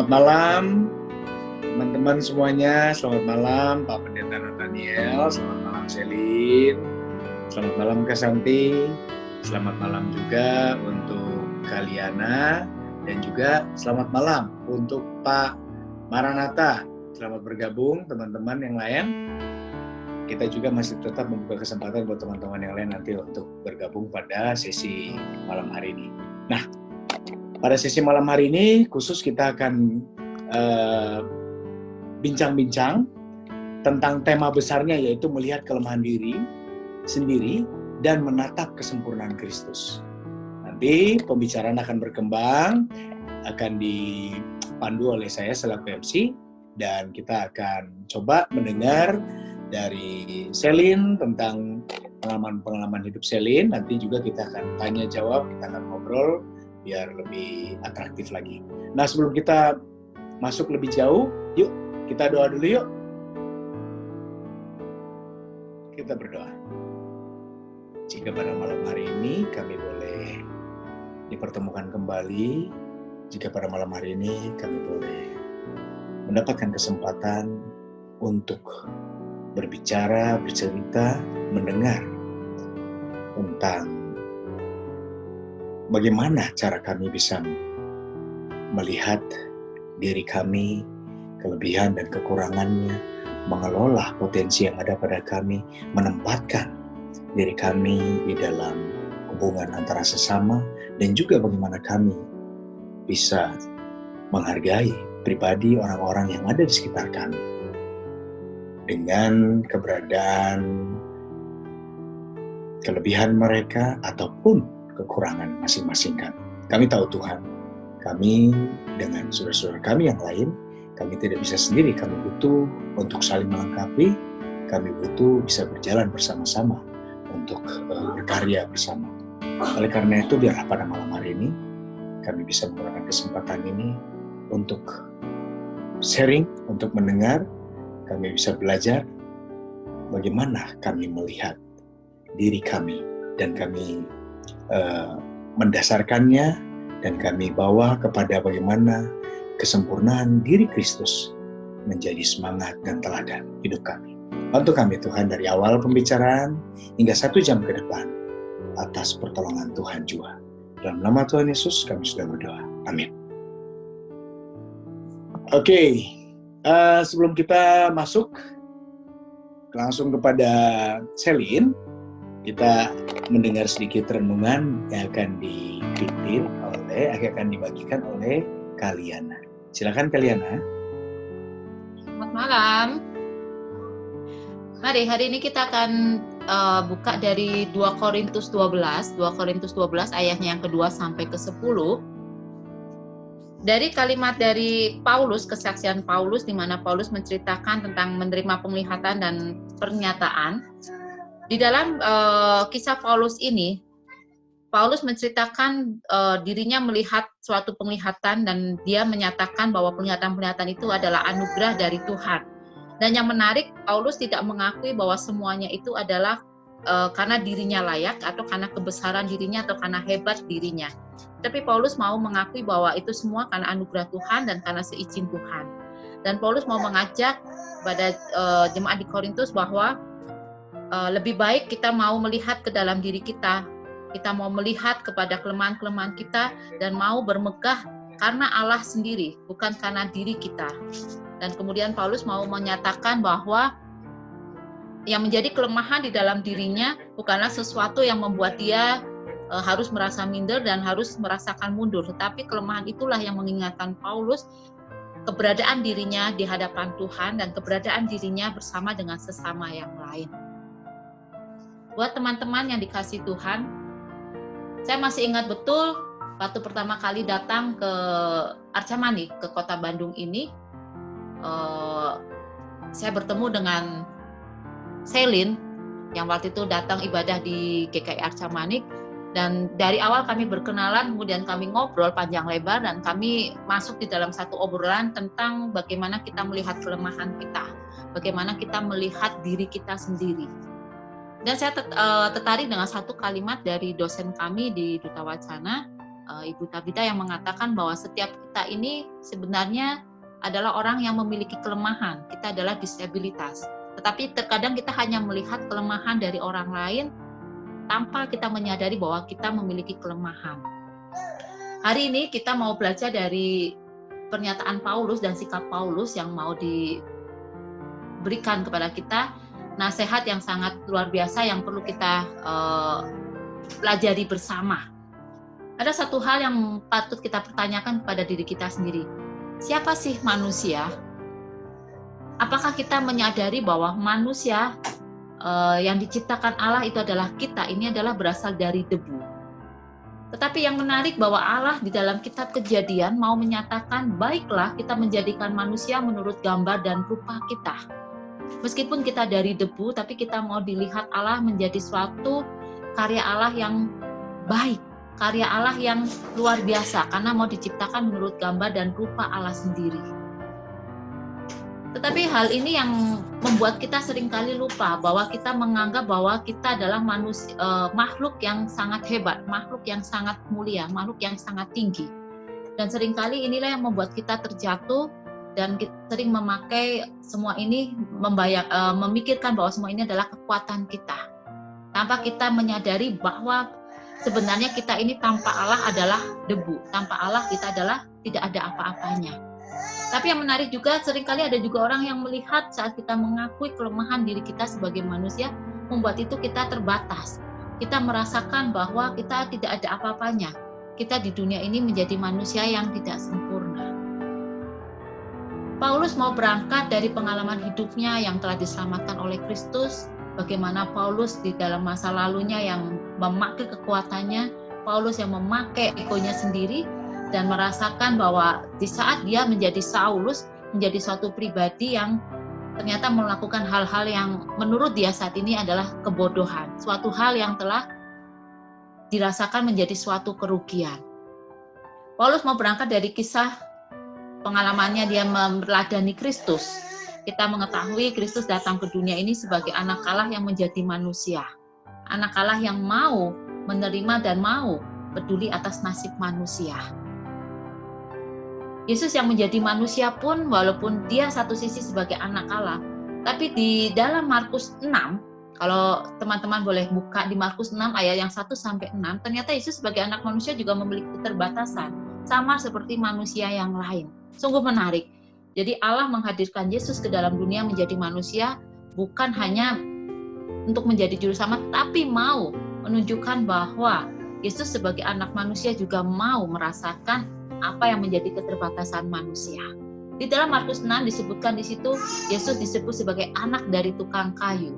Selamat malam teman-teman semuanya, selamat malam Pak Pendeta Nathaniel, selamat malam Selin, selamat malam Kak Santi, selamat malam juga untuk Kaliana, dan juga selamat malam untuk Pak Maranatha. Selamat bergabung teman-teman yang lain. Kita juga masih tetap membuka kesempatan buat teman-teman yang lain nanti untuk bergabung pada sesi malam hari ini. Nah, pada sesi malam hari ini khusus kita akan bincang-bincang tentang tema besarnya, yaitu melihat kelemahan diri sendiri dan menatap kesempurnaan Kristus. Nanti pembicaraan akan berkembang, akan dipandu oleh saya selaku MC, dan kita akan coba mendengar dari Selin tentang pengalaman-pengalaman hidup Selin. Nanti juga kita akan tanya jawab, kita akan ngobrol biar lebih atraktif lagi. Nah, sebelum kita masuk lebih jauh, yuk kita doa dulu yuk. Kita berdoa. Jika pada malam hari ini kami boleh dipertemukan kembali, jika pada malam hari ini kami boleh mendapatkan kesempatan untuk berbicara, bercerita, mendengar tentang bagaimana cara kami bisa melihat diri kami, kelebihan dan kekurangannya, mengelola potensi yang ada pada kami, menempatkan diri kami di dalam hubungan antara sesama, dan juga bagaimana kami bisa menghargai pribadi orang-orang yang ada di sekitar kami dengan keberadaan kelebihan mereka ataupun kekurangan masing-masing kami. Kami tahu Tuhan, kami dengan saudara-saudara kami yang lain, kami tidak bisa sendiri, kami butuh untuk saling melengkapi, kami butuh bisa berjalan bersama-sama untuk berkarya bersama. Oleh karena itu, biarlah pada malam hari ini, kami bisa menggunakan kesempatan ini untuk sharing, untuk mendengar, kami bisa belajar bagaimana kami melihat diri kami, dan kami mendasarkannya, dan kami bawa kepada bagaimana kesempurnaan diri Kristus menjadi semangat dan teladan hidup kami. Bantu kami Tuhan dari awal pembicaraan hingga 1 jam ke depan atas pertolongan Tuhan juga. Dalam nama Tuhan Yesus kami sudah berdoa. Amin. Oke, sebelum kita masuk langsung kepada Selin, kita mendengar sedikit renungan yang akan dibagikan oleh Kaliana. Silakan Kaliana. Selamat malam. Mari hari ini kita akan buka dari 2 Korintus 12 ayatnya yang kedua sampai ke 10. Dari kalimat dari Paulus, kesaksian Paulus, di mana Paulus menceritakan tentang menerima penglihatan dan pernyataan. Di dalam kisah Paulus ini, Paulus menceritakan dirinya melihat suatu penglihatan, dan dia menyatakan bahwa penglihatan-penglihatan itu adalah anugerah dari Tuhan. Dan yang menarik, Paulus tidak mengakui bahwa semuanya itu adalah karena dirinya layak, atau karena kebesaran dirinya, atau karena hebat dirinya. Tapi Paulus mau mengakui bahwa itu semua karena anugerah Tuhan dan karena seizin Tuhan. Dan Paulus mau mengajak pada jemaat di Korintus bahwa lebih baik kita mau melihat ke dalam diri kita. Kita mau melihat kepada kelemahan-kelemahan kita dan mau bermegah karena Allah sendiri, bukan karena diri kita. Dan kemudian Paulus mau menyatakan bahwa yang menjadi kelemahan di dalam dirinya bukanlah sesuatu yang membuat dia harus merasa minder dan harus merasakan mundur, tetapi kelemahan itulah yang mengingatkan Paulus keberadaan dirinya di hadapan Tuhan dan keberadaan dirinya bersama dengan sesama yang lain. Buat teman-teman yang dikasihi Tuhan, saya masih ingat betul waktu pertama kali datang ke Arca Manik, ke kota Bandung ini, saya bertemu dengan Selin yang waktu itu datang ibadah di GKI Arca Manik, dan dari awal kami berkenalan, kemudian kami ngobrol panjang lebar, dan kami masuk di dalam satu obrolan tentang bagaimana kita melihat kelemahan kita, bagaimana kita melihat diri kita sendiri. Dan saya tertarik dengan satu kalimat dari dosen kami di Duta Wacana, Ibu Tabita yang mengatakan bahwa setiap kita ini sebenarnya adalah orang yang memiliki kelemahan. Kita adalah disabilitas. Tetapi terkadang kita hanya melihat kelemahan dari orang lain tanpa kita menyadari bahwa kita memiliki kelemahan. Hari ini kita mau belajar dari pernyataan Paulus dan sikap Paulus yang mau diberikan kepada kita, nasihat yang sangat luar biasa yang perlu kita pelajari bersama. Ada satu hal yang patut kita pertanyakan kepada diri kita sendiri. Siapa sih manusia? Apakah kita menyadari bahwa manusia yang diciptakan Allah itu adalah kita, ini adalah berasal dari debu. Tetapi yang menarik bahwa Allah di dalam kitab Kejadian mau menyatakan, baiklah kita menjadikan manusia menurut gambar dan rupa kita. Meskipun kita dari debu, tapi kita mau dilihat Allah menjadi suatu karya Allah yang baik, karya Allah yang luar biasa, karena mau diciptakan menurut gambar dan rupa Allah sendiri. Tetapi hal ini yang membuat kita seringkali lupa bahwa kita menganggap bahwa kita adalah makhluk yang sangat hebat, makhluk yang sangat mulia, makhluk yang sangat tinggi. Dan seringkali inilah yang membuat kita terjatuh dan kita sering memakai semua ini, memikirkan bahwa semua ini adalah kekuatan kita. Tanpa kita menyadari bahwa sebenarnya kita ini tanpa Allah adalah debu, tanpa Allah kita adalah tidak ada apa-apanya. Tapi yang menarik juga, seringkali ada juga orang yang melihat saat kita mengakui kelemahan diri kita sebagai manusia, membuat itu kita terbatas. Kita merasakan bahwa kita tidak ada apa-apanya. Kita di dunia ini menjadi manusia yang tidak sempurna. Paulus mau berangkat dari pengalaman hidupnya yang telah diselamatkan oleh Kristus, bagaimana Paulus di dalam masa lalunya yang memakai kekuatannya, Paulus yang memakai egonya sendiri, dan merasakan bahwa di saat dia menjadi Saulus, menjadi suatu pribadi yang ternyata melakukan hal-hal yang menurut dia saat ini adalah kebodohan, suatu hal yang telah dirasakan menjadi suatu kerugian. Paulus mau berangkat dari kisah pengalamannya dia meneladani Kristus. Kita mengetahui Kristus datang ke dunia ini sebagai anak Allah yang menjadi manusia, anak Allah yang mau menerima dan mau peduli atas nasib manusia. Yesus yang menjadi manusia pun, walaupun dia satu sisi sebagai anak Allah, tapi di dalam Markus 6, kalau teman-teman boleh buka di Markus 6 ayat yang 1-6, ternyata Yesus sebagai anak manusia juga memiliki keterbatasan, sama seperti manusia yang lain. Sungguh menarik. Jadi Allah menghadirkan Yesus ke dalam dunia menjadi manusia, bukan hanya untuk menjadi juru selamat, tapi mau menunjukkan bahwa Yesus sebagai anak manusia juga mau merasakan apa yang menjadi keterbatasan manusia. Di dalam Markus 6 disebutkan di situ Yesus disebut sebagai anak dari tukang kayu.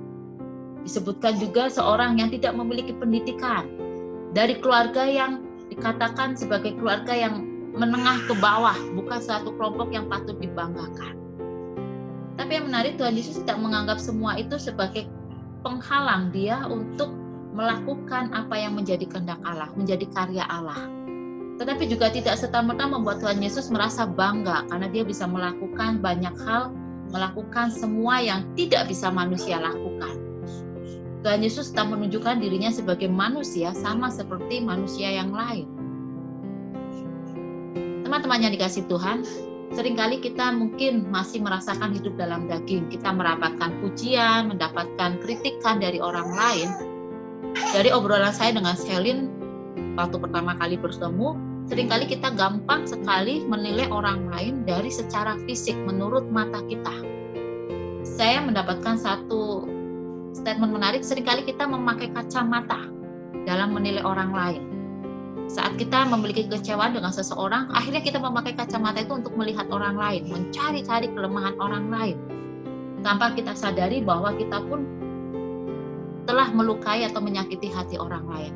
Disebutkan juga seorang yang tidak memiliki pendidikan, dari keluarga yang dikatakan sebagai keluarga yang menengah ke bawah, bukan satu kelompok yang patut dibanggakan. Tapi yang menarik, Tuhan Yesus tidak menganggap semua itu sebagai penghalang dia untuk melakukan apa yang menjadi kehendak Allah, menjadi karya Allah. Tetapi juga tidak serta-merta membuat Tuhan Yesus merasa bangga karena dia bisa melakukan banyak hal, melakukan semua yang tidak bisa manusia lakukan. Tuhan Yesus tetap menunjukkan dirinya sebagai manusia sama seperti manusia yang lain. Teman-teman yang dikasihi Tuhan, seringkali kita mungkin masih merasakan hidup dalam daging. Kita mendapatkan pujian, mendapatkan kritikan dari orang lain. Dari obrolan saya dengan Selin waktu pertama kali bertemu, seringkali kita gampang sekali menilai orang lain dari secara fisik menurut mata kita. Saya mendapatkan satu statement menarik, seringkali kita memakai kacamata dalam menilai orang lain. Saat kita memiliki kekecewaan dengan seseorang, akhirnya kita memakai kacamata itu untuk melihat orang lain, mencari-cari kelemahan orang lain. Tanpa kita sadari bahwa kita pun telah melukai atau menyakiti hati orang lain.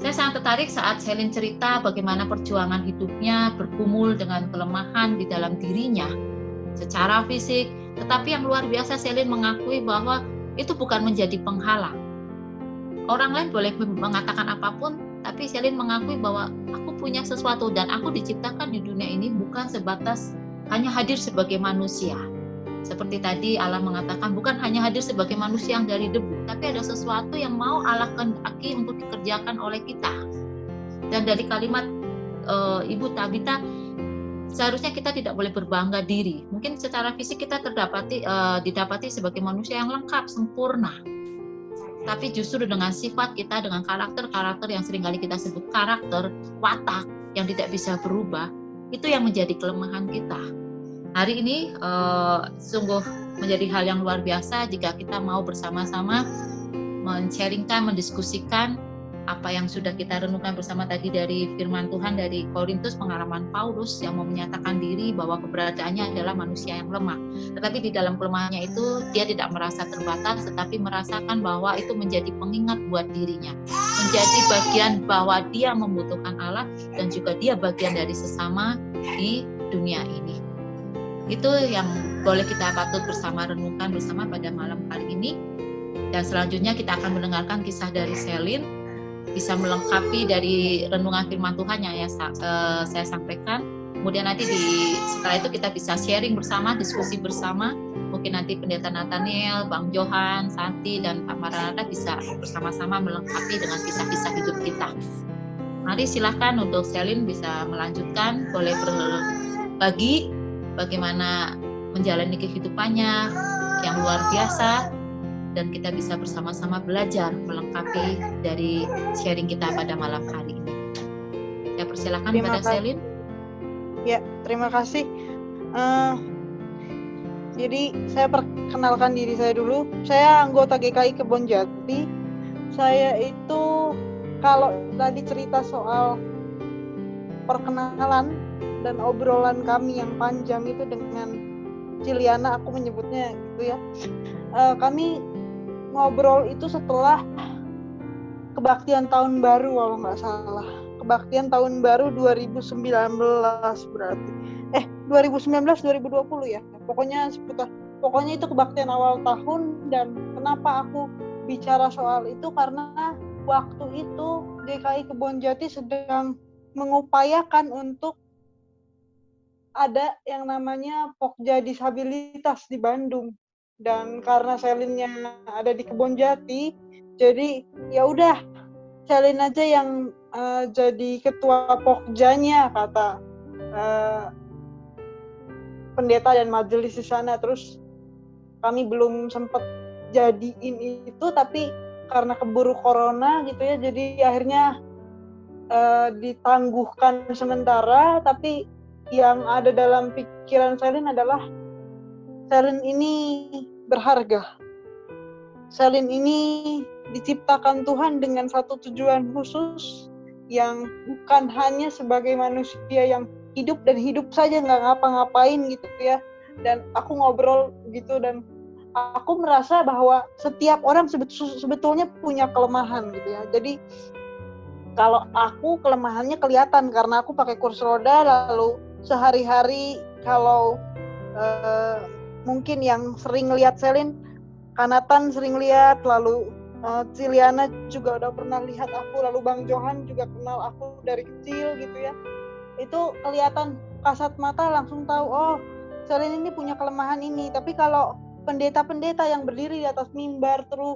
Saya sangat tertarik saat Selin cerita bagaimana perjuangan hidupnya bergumul dengan kelemahan di dalam dirinya secara fisik, tetapi yang luar biasa Selin mengakui bahwa itu bukan menjadi penghalang. Orang lain boleh mengatakan apapun, tapi Selin mengakui bahwa aku punya sesuatu dan aku diciptakan di dunia ini bukan sebatas hanya hadir sebagai manusia. Seperti tadi Allah mengatakan bukan hanya hadir sebagai manusia yang dari debu, tapi ada sesuatu yang mau Allah kehendaki untuk dikerjakan oleh kita. Dan dari kalimat Ibu Tabita, seharusnya kita tidak boleh berbangga diri. Mungkin secara fisik kita didapati sebagai manusia yang lengkap, sempurna. Tapi justru dengan sifat kita, dengan karakter-karakter yang seringkali kita sebut karakter, watak yang tidak bisa berubah, itu yang menjadi kelemahan kita. Hari ini sungguh menjadi hal yang luar biasa jika kita mau bersama-sama men-sharingkan, mendiskusikan apa yang sudah kita renungkan bersama tadi dari firman Tuhan dari Korintus, pengalaman Paulus yang mau menyatakan diri bahwa keberadaannya adalah manusia yang lemah. Tetapi di dalam kelemahannya itu dia tidak merasa terbatas, tetapi merasakan bahwa itu menjadi pengingat buat dirinya. Menjadi bagian bahwa dia membutuhkan Allah dan juga dia bagian dari sesama di dunia ini. Itu yang boleh kita patut bersama renungkan bersama pada malam kali ini. Dan selanjutnya kita akan mendengarkan kisah dari Selin, bisa melengkapi dari renungan firman Tuhan yang saya sampaikan. Kemudian nanti setelah itu kita bisa sharing bersama, diskusi bersama. Mungkin nanti Pendeta Nathaniel, Bang Johan, Santi, dan Pak Maranatha bisa bersama-sama melengkapi dengan kisah-kisah hidup kita. Mari silahkan untuk Selin bisa melanjutkan, boleh berbagi bagaimana menjalani kehidupannya yang luar biasa, dan kita bisa bersama-sama belajar melengkapi dari sharing kita pada malam hari ini. Saya persilakan kepada Selin. Ya, terima kasih. Jadi saya perkenalkan diri saya dulu. Saya anggota GKI Kebonjati. Saya itu kalau tadi cerita soal perkenalan dan obrolan kami yang panjang itu dengan Ciliana, aku menyebutnya gitu ya. Kami ngobrol itu setelah kebaktian tahun baru kalau nggak salah. Kebaktian tahun baru 2019 berarti. 2019-2020 ya. Pokoknya itu kebaktian awal tahun. Dan kenapa aku bicara soal itu karena waktu itu GKI Kebonjati sedang mengupayakan untuk ada yang namanya Pokja Disabilitas di Bandung. Dan karena Selin yang ada di Kebonjati, jadi ya udah Selin aja yang jadi ketua Pokjanya, kata pendeta dan majelis di sana. Terus kami belum sempat jadiin itu, tapi karena keburu corona gitu ya, jadi akhirnya ditangguhkan sementara. Tapi yang ada dalam pikiran Selin adalah Selin ini berharga. Selin ini diciptakan Tuhan dengan satu tujuan khusus yang bukan hanya sebagai manusia yang hidup dan hidup saja nggak ngapa-ngapain gitu ya. Dan aku ngobrol gitu dan aku merasa bahwa setiap orang sebetulnya punya kelemahan gitu ya. Jadi kalau aku kelemahannya kelihatan karena aku pakai kursi roda, lalu sehari-hari kalau mungkin yang sering lihat Selin, Kanatan sering lihat, lalu Ciliana juga udah pernah lihat aku, lalu Bang Johan juga kenal aku dari kecil gitu ya. Itu kelihatan kasat mata langsung tahu, oh Selin ini punya kelemahan ini. Tapi kalau pendeta-pendeta yang berdiri di atas mimbar, terus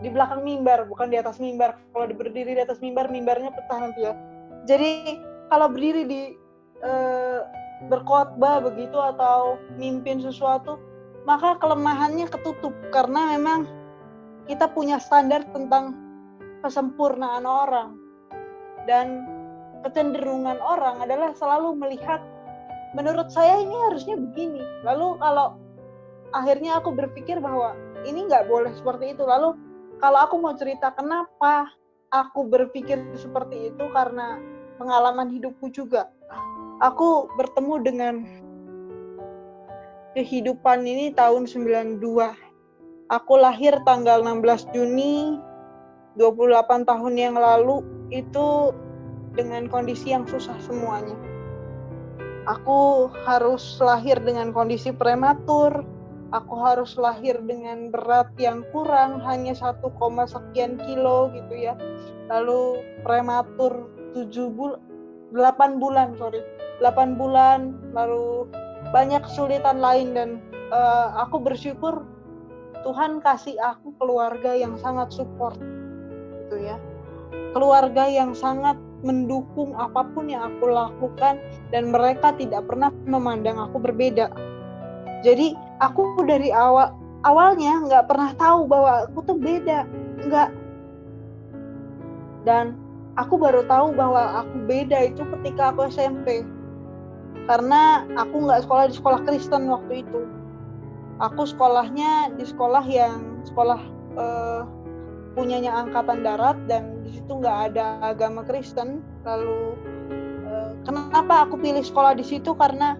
di belakang mimbar, bukan di atas mimbar. Kalau berdiri di atas mimbar, mimbarnya pecah nanti ya. Jadi kalau berdiri di berkhotbah begitu atau mimpin sesuatu, maka kelemahannya ketutup karena memang kita punya standar tentang kesempurnaan orang. Dan kecenderungan orang adalah selalu melihat, menurut saya ini harusnya begini. Lalu kalau akhirnya aku berpikir bahwa ini nggak boleh seperti itu. Lalu kalau aku mau cerita kenapa aku berpikir seperti itu, karena pengalaman hidupku juga. Aku bertemu dengan kehidupan ini tahun 92. Aku lahir tanggal 16 Juni 28 tahun yang lalu, itu dengan kondisi yang susah semuanya. Aku harus lahir dengan kondisi prematur. Aku harus lahir dengan berat yang kurang, hanya 1, sekian kilo gitu ya. Lalu prematur 8 bulan, lalu banyak kesulitan lain. Dan aku bersyukur Tuhan kasih aku keluarga yang sangat support gitu ya. Keluarga yang sangat mendukung apapun yang aku lakukan, dan mereka tidak pernah memandang aku berbeda. Jadi aku dari awalnya nggak pernah tahu bahwa aku tuh beda, nggak. Dan aku baru tahu bahwa aku beda itu ketika aku SMP, karena aku nggak sekolah di sekolah Kristen waktu itu. Aku sekolahnya di sekolah punyanya Angkatan Darat, dan di situ nggak ada agama Kristen. Lalu kenapa aku pilih sekolah di situ? Karena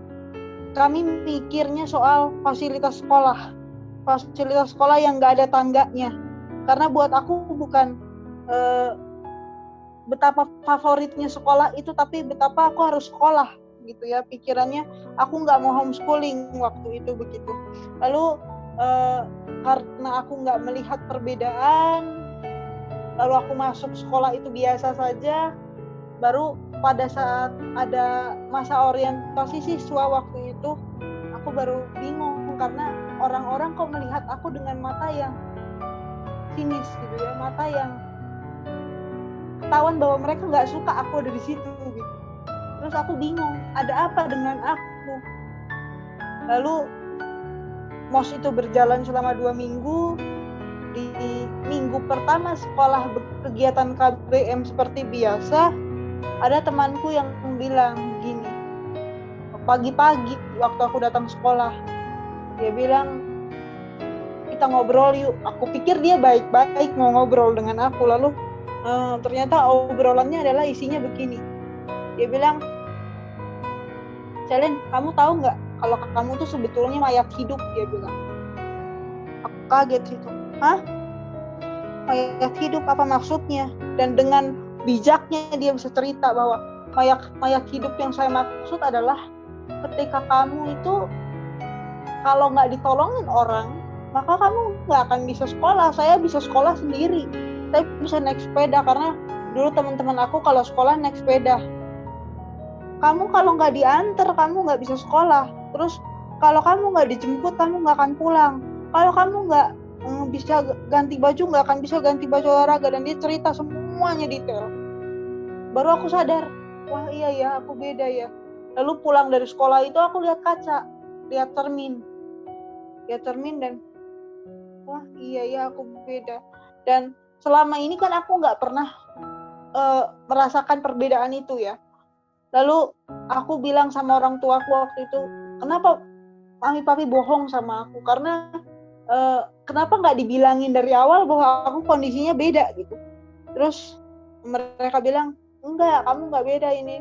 kami mikirnya soal fasilitas sekolah yang nggak ada tangganya. Karena buat aku bukan betapa favoritnya sekolah itu, tapi betapa aku harus sekolah gitu ya, pikirannya. Aku nggak mau homeschooling waktu itu begitu. Lalu karena aku nggak melihat perbedaan, lalu aku masuk sekolah itu biasa saja. Baru pada saat ada masa orientasi siswa waktu itu, aku baru bingung karena orang-orang kok melihat aku dengan mata yang sinis gitu ya, mata yang ketahuan bahwa mereka nggak suka aku ada di situ gitu. Terus aku bingung, ada apa dengan aku? Lalu MOS itu berjalan selama 2 minggu. Di minggu pertama sekolah kegiatan KBM seperti biasa, ada temanku yang bilang gini, pagi-pagi waktu aku datang sekolah, dia bilang, kita ngobrol yuk. Aku pikir dia baik-baik mau ngobrol dengan aku, lalu ternyata obrolannya adalah isinya begini. Dia bilang, Celen, kamu tahu nggak kalau kamu tuh sebetulnya mayat hidup, dia bilang. Aku kaget itu. Hah? Mayat hidup apa maksudnya? Dan dengan bijaknya dia bisa cerita bahwa mayat hidup yang saya maksud adalah ketika kamu itu kalau nggak ditolongin orang, maka kamu nggak akan bisa sekolah. Saya bisa sekolah sendiri. Saya bisa naik sepeda karena dulu teman-teman aku kalau sekolah naik sepeda. Kamu kalau nggak diantar, kamu nggak bisa sekolah. Terus kalau kamu nggak dijemput, kamu nggak akan pulang. Kalau kamu nggak bisa ganti baju, nggak akan bisa ganti baju olahraga. Dan dia cerita semuanya detail. Baru aku sadar, wah iya ya, aku beda ya. Lalu pulang dari sekolah itu aku lihat kaca, lihat cermin dan wah iya ya, aku beda. Dan selama ini kan aku nggak pernah merasakan perbedaan itu ya. Lalu aku bilang sama orang tuaku waktu itu, kenapa mami papi bohong sama aku? Karena kenapa nggak dibilangin dari awal bahwa aku kondisinya beda gitu. Terus mereka bilang, enggak, kamu nggak beda ini.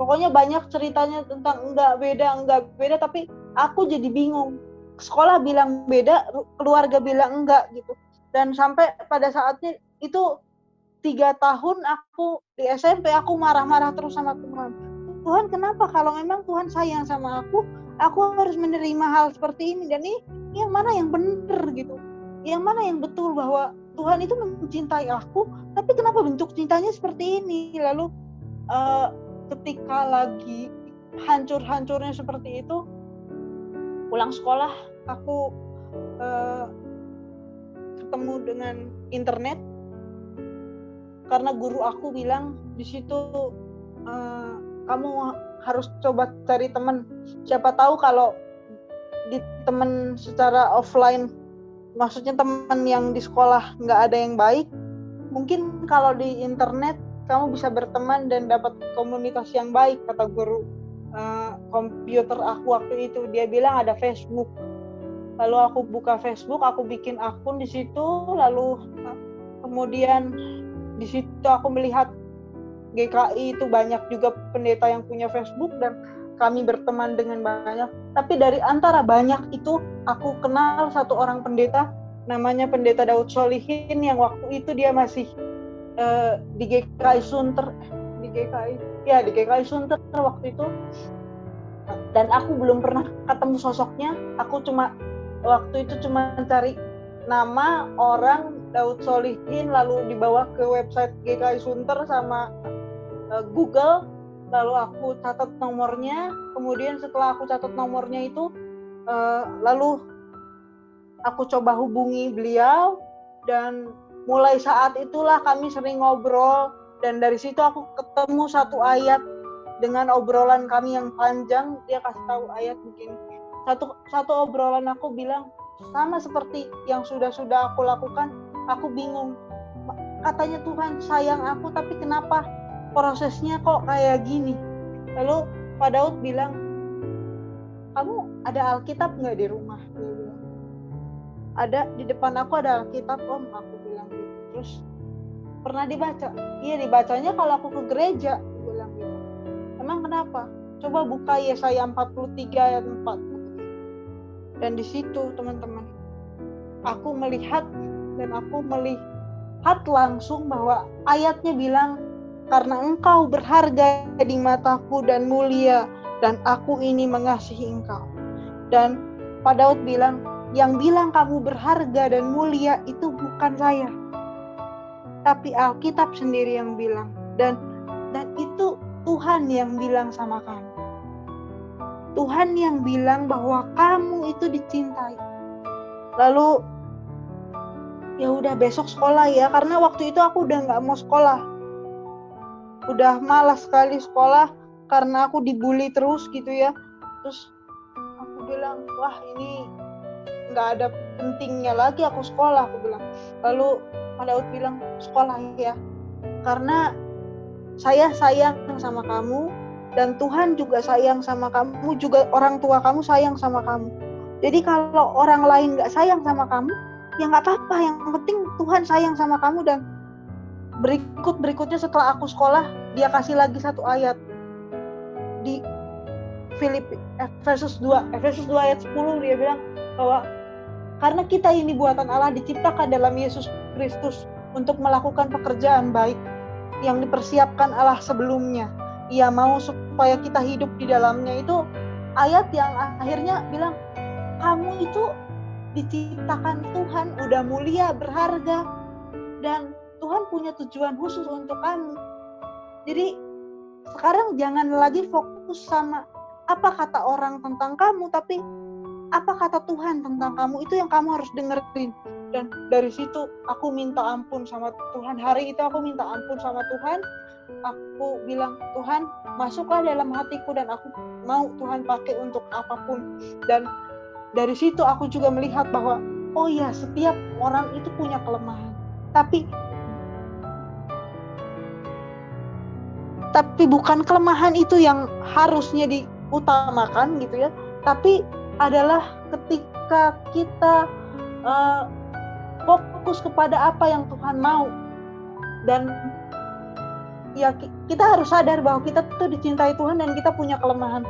Pokoknya banyak ceritanya tentang enggak beda, tapi aku jadi bingung. Sekolah bilang beda, keluarga bilang enggak gitu. Dan sampai pada saatnya itu 3 tahun aku di SMP, aku marah-marah terus sama Tuhan. Tuhan, kenapa kalau memang Tuhan sayang sama aku harus menerima hal seperti ini? Dan ini yang mana yang benar gitu? Yang mana yang betul bahwa Tuhan itu mencintai aku, tapi kenapa bentuk cintanya seperti ini? Lalu ketika lagi hancur-hancurnya seperti itu, pulang sekolah aku ketemu dengan internet. Karena guru aku bilang di situ, kamu harus coba cari teman. Siapa tahu kalau di teman secara offline, maksudnya teman yang di sekolah nggak ada yang baik, mungkin kalau di internet kamu bisa berteman dan dapat komunitas yang baik, kata guru komputer aku waktu itu. Dia bilang ada Facebook. Lalu aku buka Facebook, aku bikin akun di situ, lalu kemudian di situ aku melihat GKI itu banyak juga pendeta yang punya Facebook dan kami berteman dengan banyak. Tapi dari antara banyak itu aku kenal satu orang pendeta, namanya Pendeta Daud Solihin, yang waktu itu dia masih di GKI Sunter, di GKI Sunter waktu itu. Dan aku belum pernah ketemu sosoknya. Aku waktu itu cuma cari nama orang Daud Solihin, lalu dibawa ke website GKI Sunter sama Google, lalu aku catat nomornya. Kemudian setelah aku catat nomornya itu, lalu aku coba hubungi beliau, dan mulai saat itulah kami sering ngobrol Dan dari situ aku ketemu satu ayat dengan obrolan kami yang panjang. Dia kasih tahu ayat begini. Satu obrolan aku bilang, sama seperti yang sudah aku lakukan, aku bingung. Katanya Tuhan sayang aku, tapi kenapa prosesnya kok kayak gini? Lalu Pak Daud bilang, kamu ada Alkitab nggak di rumah? Dia bilang, ada, di depan aku ada Alkitab Om, aku bilang gitu. Terus pernah dibaca? Iya, dibacanya kalau aku ke gereja, aku bilang gitu. Emang kenapa? Coba buka Yesaya 43 ayat 4. Dan di situ teman-teman, aku melihat langsung bahwa ayatnya bilang, karena engkau berharga di mataku dan mulia, dan aku ini mengasihi engkau. Dan Pak Daud bilang, yang bilang kamu berharga dan mulia itu bukan saya, tapi Alkitab sendiri yang bilang. Dan itu Tuhan yang bilang sama kamu. Tuhan yang bilang bahwa kamu itu dicintai. Lalu ya udah besok sekolah ya, karena waktu itu aku udah nggak mau sekolah, udah malas sekali sekolah karena aku dibully terus gitu ya. Terus aku bilang, wah ini nggak ada pentingnya lagi aku sekolah, aku bilang. Lalu Pak Daud bilang, sekolah ya, karena saya sayang sama kamu, dan Tuhan juga sayang sama kamu, juga orang tua kamu sayang sama kamu. Jadi kalau orang lain nggak sayang sama kamu, ya nggak apa-apa, yang penting Tuhan sayang sama kamu. Dan berikutnya setelah aku sekolah, dia kasih lagi satu ayat di Efesus 2 ayat 10. Dia bilang bahwa karena kita ini buatan Allah, diciptakan dalam Yesus Kristus untuk melakukan pekerjaan baik yang dipersiapkan Allah sebelumnya. Ia mau supaya kita hidup di dalamnya. Itu ayat yang akhirnya bilang, kamu itu diciptakan Tuhan, udah mulia, berharga, dan Tuhan punya tujuan khusus untuk kamu. Jadi sekarang jangan lagi fokus sama apa kata orang tentang kamu, tapi apa kata Tuhan tentang kamu, itu yang kamu harus dengerin. Dan dari situ aku minta ampun sama Tuhan. Hari itu aku minta ampun sama Tuhan. Aku bilang, Tuhan masuklah dalam hatiku, dan aku mau Tuhan pakai untuk apapun. Dan dari situ aku juga melihat bahwa oh ya, setiap orang itu punya kelemahan, tapi bukan kelemahan itu yang harusnya diutamakan gitu ya, tapi adalah ketika kita fokus kepada apa yang Tuhan mau. Dan ya kita harus sadar bahwa kita tuh dicintai Tuhan dan kita punya kelemahan.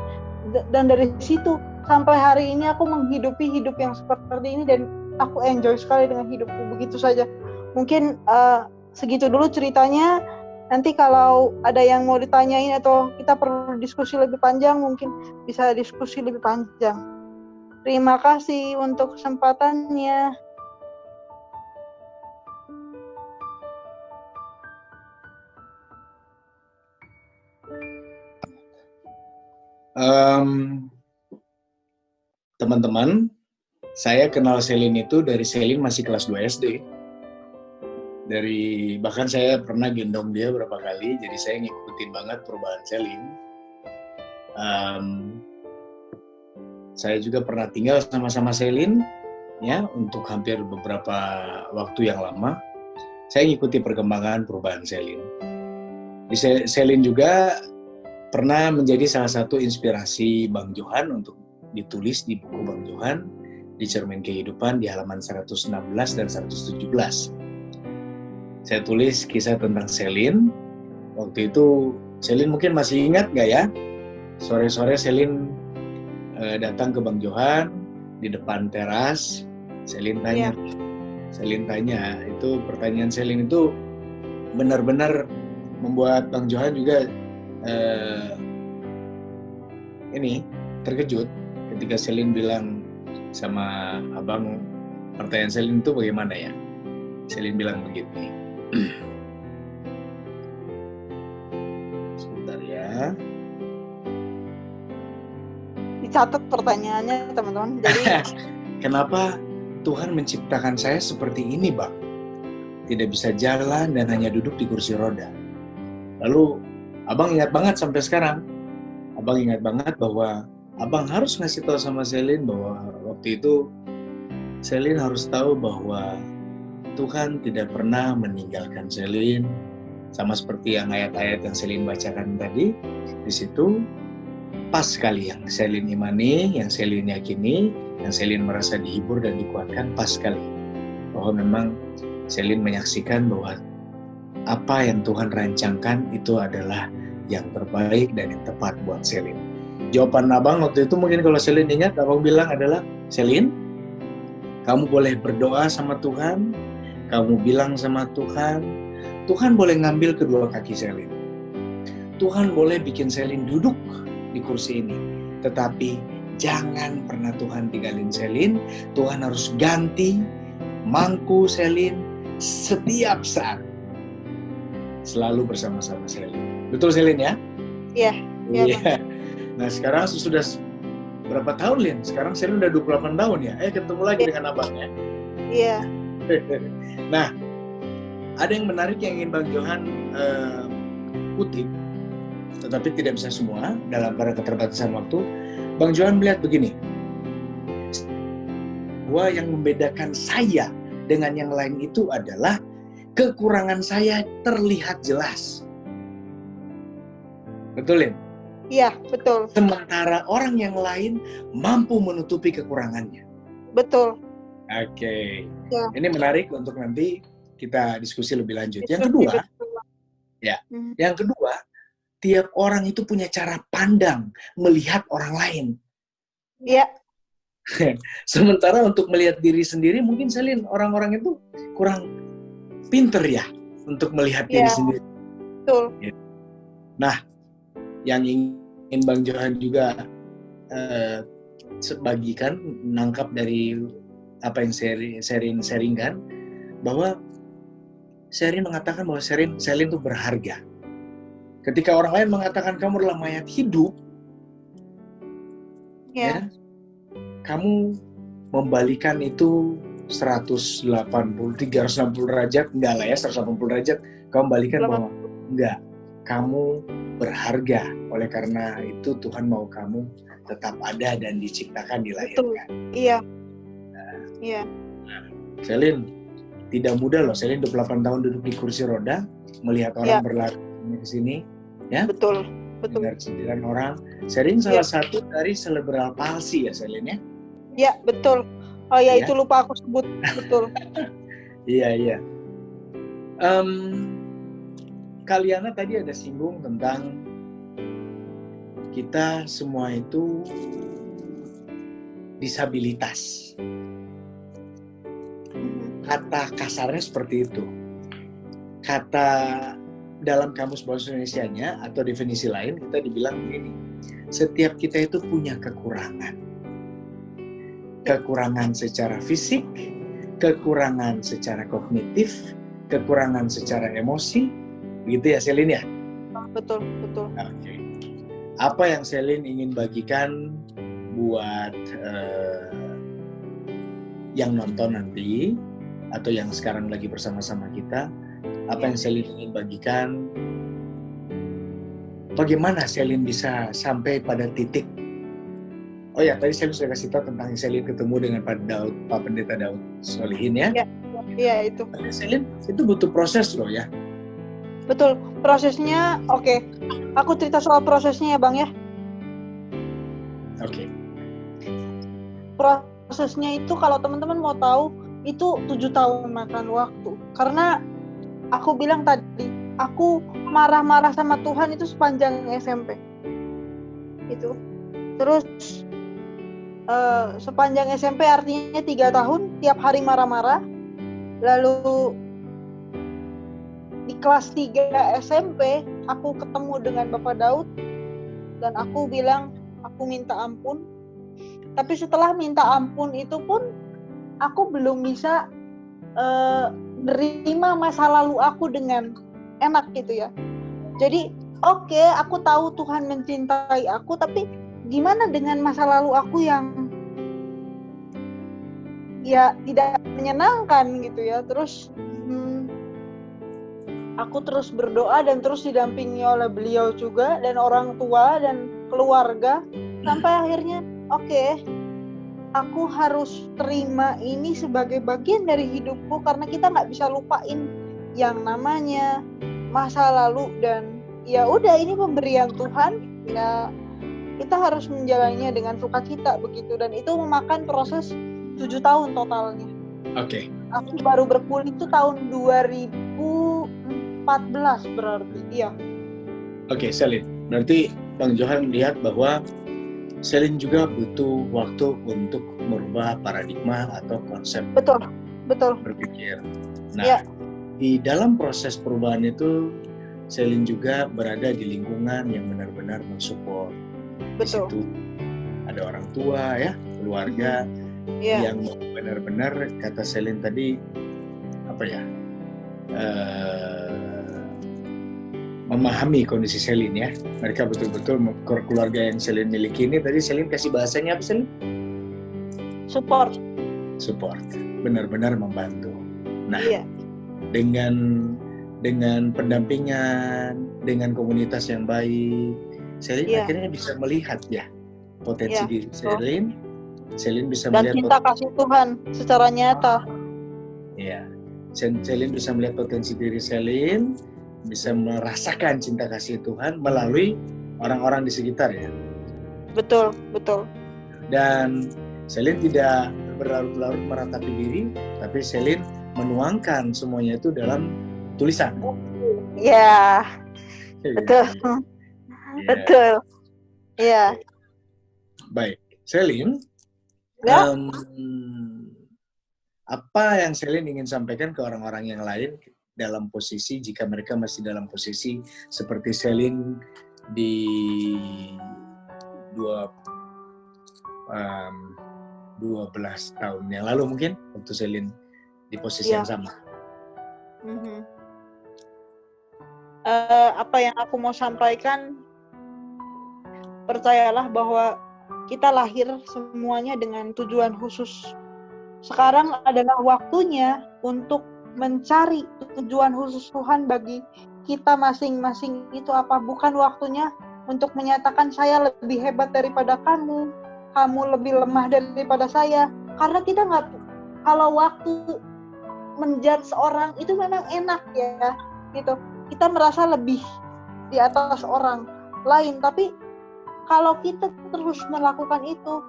Dan dari situ sampai hari ini aku menghidupi hidup yang seperti ini, dan aku enjoy sekali dengan hidupku. Begitu saja. Mungkin segitu dulu ceritanya. Nanti kalau ada yang mau ditanyain atau kita perlu diskusi lebih panjang, mungkin bisa diskusi lebih panjang. Terima kasih untuk kesempatannya. Teman-teman, saya kenal Selin itu dari Selin masih kelas 2 SD. Bahkan saya pernah gendong dia berapa kali, jadi saya ngikutin banget perubahan Selin. Saya juga pernah tinggal sama-sama Selin ya untuk hampir beberapa waktu yang lama. Saya ngikuti perkembangan perubahan Selin. Selin juga pernah menjadi salah satu inspirasi Bang Johan untuk ditulis di buku Bang Johan di Cermin Kehidupan di halaman 116 dan 117. Saya tulis kisah tentang Selin. Waktu itu Selin mungkin masih ingat nggak ya? Sore-sore Selin datang ke Bang Johan di depan teras. Selin tanya, itu pertanyaan Selin itu benar-benar membuat Bang Johan juga terkejut ketika Selin bilang sama abang, pertanyaan Selin itu bagaimana ya? Selin bilang begini. Sebentar ya. Dicatat pertanyaannya teman-teman. Jadi kenapa Tuhan menciptakan saya seperti ini, Bang? Tidak bisa jalan dan hanya duduk di kursi roda. Lalu abang ingat banget sampai sekarang. Abang ingat banget bahwa abang harus ngasih tahu sama Selin bahwa waktu itu Selin harus tahu bahwa Tuhan tidak pernah meninggalkan Selin, sama seperti yang ayat-ayat yang Selin bacakan tadi. Di situ pas sekali yang Selin imani, yang Selin yakini, yang Selin merasa dihibur dan dikuatkan, pas sekali bahwa memang Selin menyaksikan bahwa apa yang Tuhan rancangkan itu adalah yang terbaik dan yang tepat buat Selin. Jawaban abang waktu itu mungkin kalau Selin ingat, abang bilang adalah, Selin, kamu boleh berdoa sama Tuhan, kamu bilang sama Tuhan, Tuhan boleh ngambil kedua kaki Selin. Tuhan boleh bikin Selin duduk di kursi ini, tetapi jangan pernah Tuhan tinggalin Selin. Tuhan harus ganti mangku Selin setiap saat. Selalu bersama-sama Selin. Betul Selin ya? Iya. Iya. Nah sekarang sudah berapa tahun Lin? Sekarang Selin udah 28 tahun ya? Ketemu lagi dengan abangnya. Iya. Nah, ada yang menarik yang ingin Bang Johan kutip, tetapi tidak bisa semua dalam karena keterbatasan waktu. Bang Johan melihat begini, bahwa yang membedakan saya dengan yang lain itu adalah kekurangan saya terlihat jelas. Betul, Lin? Iya, betul. Sementara orang yang lain mampu menutupi kekurangannya. Betul. Oke. Ya. Ini menarik untuk nanti kita diskusi lebih lanjut. Yang kedua, yang kedua, tiap orang itu punya cara pandang melihat orang lain. Iya. Sementara untuk melihat diri sendiri, mungkin Selin, orang-orang itu kurang pinter ya untuk melihat diri sendiri. Betul. Nah, yang ingin Bang Johan juga bagikan, menangkap dari apa yang Selin sharingkan, bahwa Selin mengatakan bahwa Selin itu berharga. Ketika orang lain mengatakan kamu adalah mayat hidup, ya, kamu membalikan itu 360 derajat, enggak lah ya, 180 derajat, kamu balikan bahwa enggak, kamu berharga. Oleh karena itu Tuhan mau kamu tetap ada dan diciptakan, dilahirkan. Iya. Iya. Selin, tidak mudah loh, Selin 28 tahun duduk di kursi roda, melihat orang berlari ke sini, ya. Betul. Dengar sindiran orang. Selin salah satu dari cerebral palsy ya, Selin ya? Iya, betul. Oh ya, itu lupa aku sebut. Betul. Iya. Kaliana tadi ada singgung tentang kita semua itu disabilitas. Kata kasarnya seperti itu. Kata dalam kamus bahasa Indonesianya atau definisi lain kita dibilang begini, setiap kita itu punya kekurangan. Kekurangan secara fisik, kekurangan secara kognitif, kekurangan secara emosi, begitu ya Selin ya? Betul. Oke. Apa yang Selin ingin bagikan buat yang nonton nanti atau yang sekarang lagi bersama-sama kita? Apa yang Selin ingin bagikan? Bagaimana Selin bisa sampai pada titik? Oh ya, tadi Selin sudah kasih tahu tentang Selin ketemu dengan Pak Pendeta Daud Solihin ya? Iya itu. Selin, itu butuh proses loh ya? Betul, prosesnya oke. Aku cerita soal prosesnya ya Bang ya. Oke. Prosesnya itu kalau teman-teman mau tahu, itu 7 tahun makan waktu. Karena aku bilang tadi, aku marah-marah sama Tuhan itu sepanjang SMP. Itu. Terus sepanjang SMP artinya 3 tahun tiap hari marah-marah. Lalu di kelas 3 SMP aku ketemu dengan Bapak Daud dan aku bilang aku minta ampun. Tapi setelah minta ampun itu pun aku belum bisa menerima masa lalu aku dengan enak gitu ya. Jadi oke, aku tahu Tuhan mencintai aku, tapi gimana dengan masa lalu aku yang ya tidak menyenangkan gitu ya. Terus aku terus berdoa dan terus didampingi oleh beliau juga dan orang tua dan keluarga sampai akhirnya oke, aku harus terima ini sebagai bagian dari hidupku karena kita nggak bisa lupain yang namanya masa lalu dan ya udah ini pemberian Tuhan, ya kita harus menjalaninya dengan sukacita begitu, dan itu memakan proses 7 tahun totalnya. Oke. Aku baru berpulih itu tahun 2014 berarti, iya. Oke, Selin. Berarti Bang Johan lihat bahwa Selin juga butuh waktu untuk merubah paradigma atau konsep Betul. berpikir. Nah, Ya. di dalam proses perubahan itu, Selin juga berada di lingkungan yang benar-benar mensupport. Di Betul. situ ada orang tua ya, keluarga Iya. yang benar-benar kata Selin tadi apa ya, memahami kondisi Selin ya. Mereka betul-betul keluarga yang Selin miliki ini tadi Selin kasih bahasanya apa Selin? Support. Benar-benar membantu. Nah, Iya. dengan pendampingan, dengan komunitas yang baik, Selin Iya. akhirnya bisa melihat ya potensi Iya, diri betul. Selin bisa Dan melihat cinta kasih Tuhan secara nyata. ya. Selin bisa melihat potensi diri Selin, bisa merasakan cinta kasih Tuhan melalui orang-orang di sekitar ya. Betul. Dan Selin tidak berlarut-larut meratapi diri, tapi Selin menuangkan semuanya itu dalam tulisan. Iya, betul. Ya. Betul. Iya. Baik, Selin. Ya. Apa yang Selin ingin sampaikan ke orang-orang yang lain dalam posisi, jika mereka masih dalam posisi seperti Selin di 12 tahun yang lalu mungkin, waktu Selin di posisi yang sama. Apa yang aku mau sampaikan, percayalah bahwa kita lahir semuanya dengan tujuan khusus. Sekarang adalah waktunya untuk mencari tujuan khusus Tuhan bagi kita masing-masing itu apa. Bukan waktunya untuk menyatakan saya lebih hebat daripada kamu, kamu lebih lemah daripada saya. Karena kita nggak, kalau waktu menjudge orang itu memang enak ya, gitu. Kita merasa lebih di atas orang lain, tapi kalau kita terus melakukan itu,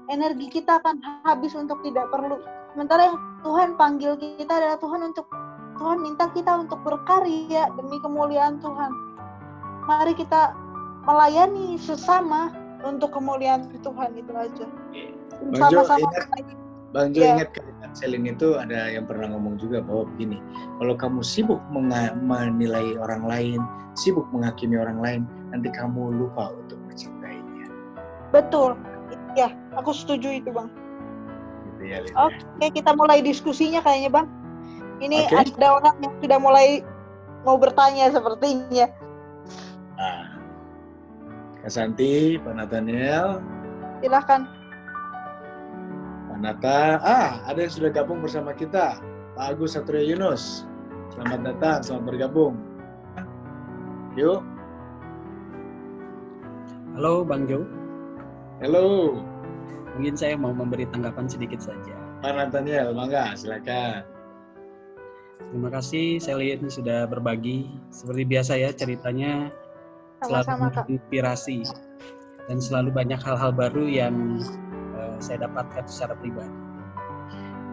energi kita akan habis untuk tidak perlu. Sementara yang Tuhan panggil kita adalah Tuhan minta kita untuk berkarya demi kemuliaan Tuhan. Mari kita melayani sesama untuk kemuliaan Tuhan, itu aja. Sama-sama. Bang Jo ingat kalimat Selin itu ada yang pernah ngomong juga bahwa begini, kalau kamu sibuk menilai orang lain, sibuk menghakimi orang lain, nanti kamu lupa untuk mencintainya. Betul, ya, aku setuju itu Bang. Gitu ya, Oke, kita mulai diskusinya kayaknya Bang. Ini ada orang yang sudah mulai mau bertanya sepertinya. Kak Santi, Pak Nathaniel. Silakan. Pak Nata, ada yang sudah gabung bersama kita. Pak Agus Satrio Yunus. Selamat datang, selamat bergabung. Yuk. Halo Bang Jo. Halo. Mungkin saya mau memberi tanggapan sedikit saja. Pak Nathaniel, mangga, silakan. Terima kasih Selin sudah berbagi. Seperti biasa ya ceritanya selalu menginspirasi dan selalu banyak hal-hal baru yang saya dapatkan secara pribadi.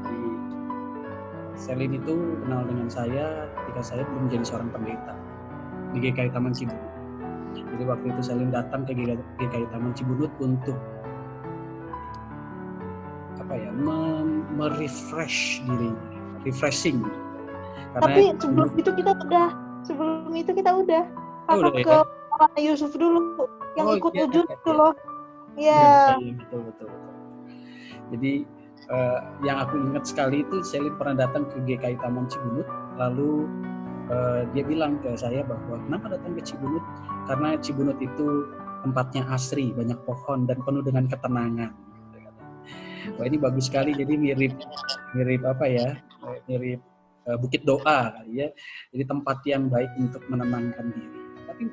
Jadi, Selin itu kenal dengan saya ketika saya belum menjadi seorang pendeta di GKI Taman Cibunut. Jadi waktu itu Selin datang ke GKI Taman Cibunut untuk merefresh dirinya, refreshing. Karena tapi sebelum itu kita udah kakak ke Pak Yusuf dulu yang ikut wujud itu loh. Iya. Betul. Jadi yang aku ingat sekali itu Selin pernah datang ke GKI Taman Cibunut, lalu dia bilang ke saya bahwa kenapa datang ke Cibunut? Karena Cibunut itu tempatnya asri, banyak pohon dan penuh dengan ketenangan. Wah ini bagus sekali, jadi mirip apa ya? Mirip bukit doa kali ya. Jadi tempat yang baik untuk menenangkan diri. Tapi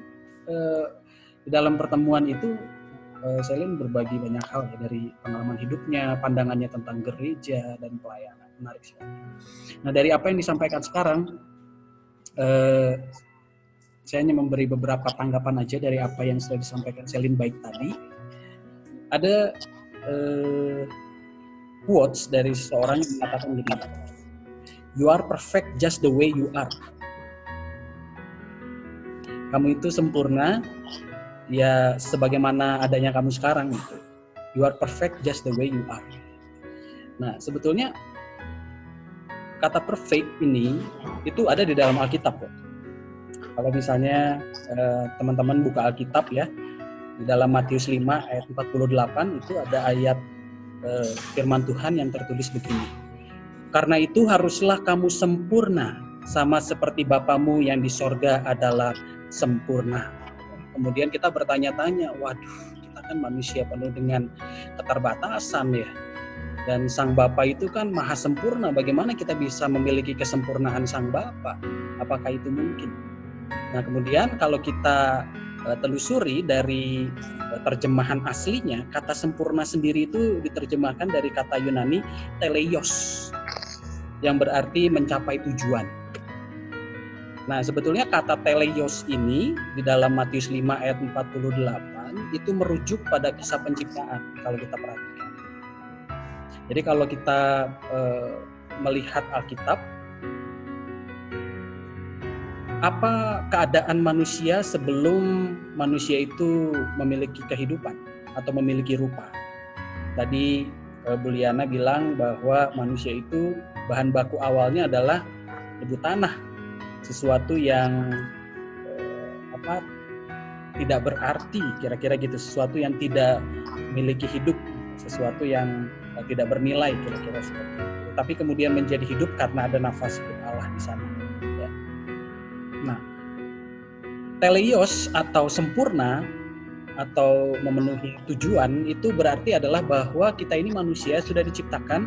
di dalam pertemuan itu Selin berbagi banyak hal ya, dari pengalaman hidupnya, pandangannya tentang gereja dan pelayanan. Menarik sekali. Nah, dari apa yang disampaikan sekarang, saya hanya memberi beberapa tanggapan aja dari apa yang sudah disampaikan Selin baik tadi. Ada quotes dari seseorang yang mengatakan begini, "You are perfect just the way you are." Kamu itu sempurna, ya sebagaimana adanya kamu sekarang gitu. You are perfect just the way you are. Nah, sebetulnya kata perfect ini itu ada di dalam Alkitab kok. Kalau misalnya teman-teman buka Alkitab ya, di dalam Matius 5 ayat 48 itu ada ayat firman Tuhan yang tertulis begini. Karena itu haruslah kamu sempurna, sama seperti Bapamu yang di sorga adalah sempurna. Kemudian kita bertanya-tanya, waduh, kita kan manusia penuh dengan keterbatasan ya. Dan Sang Bapa itu kan maha sempurna, bagaimana kita bisa memiliki kesempurnaan Sang Bapa? Apakah itu mungkin? Nah, kemudian kalau kita telusuri dari terjemahan aslinya, kata sempurna sendiri itu diterjemahkan dari kata Yunani teleios, yang berarti mencapai tujuan. Nah, sebetulnya kata teleios ini di dalam Matius 5 ayat 48 itu merujuk pada kisah penciptaan kalau kita perhatikan. Jadi kalau kita melihat Alkitab, apa keadaan manusia sebelum manusia itu memiliki kehidupan atau memiliki rupa? Tadi Bu Liana bilang bahwa manusia itu bahan baku awalnya adalah debu tanah, sesuatu yang tidak berarti, kira-kira gitu, sesuatu yang tidak memiliki hidup, sesuatu yang tidak bernilai, kira-kira seperti itu. Tapi kemudian menjadi hidup karena ada nafas hidup Allah di sana. Ya. Nah, teleios atau sempurna atau memenuhi tujuan itu berarti adalah bahwa kita ini manusia sudah diciptakan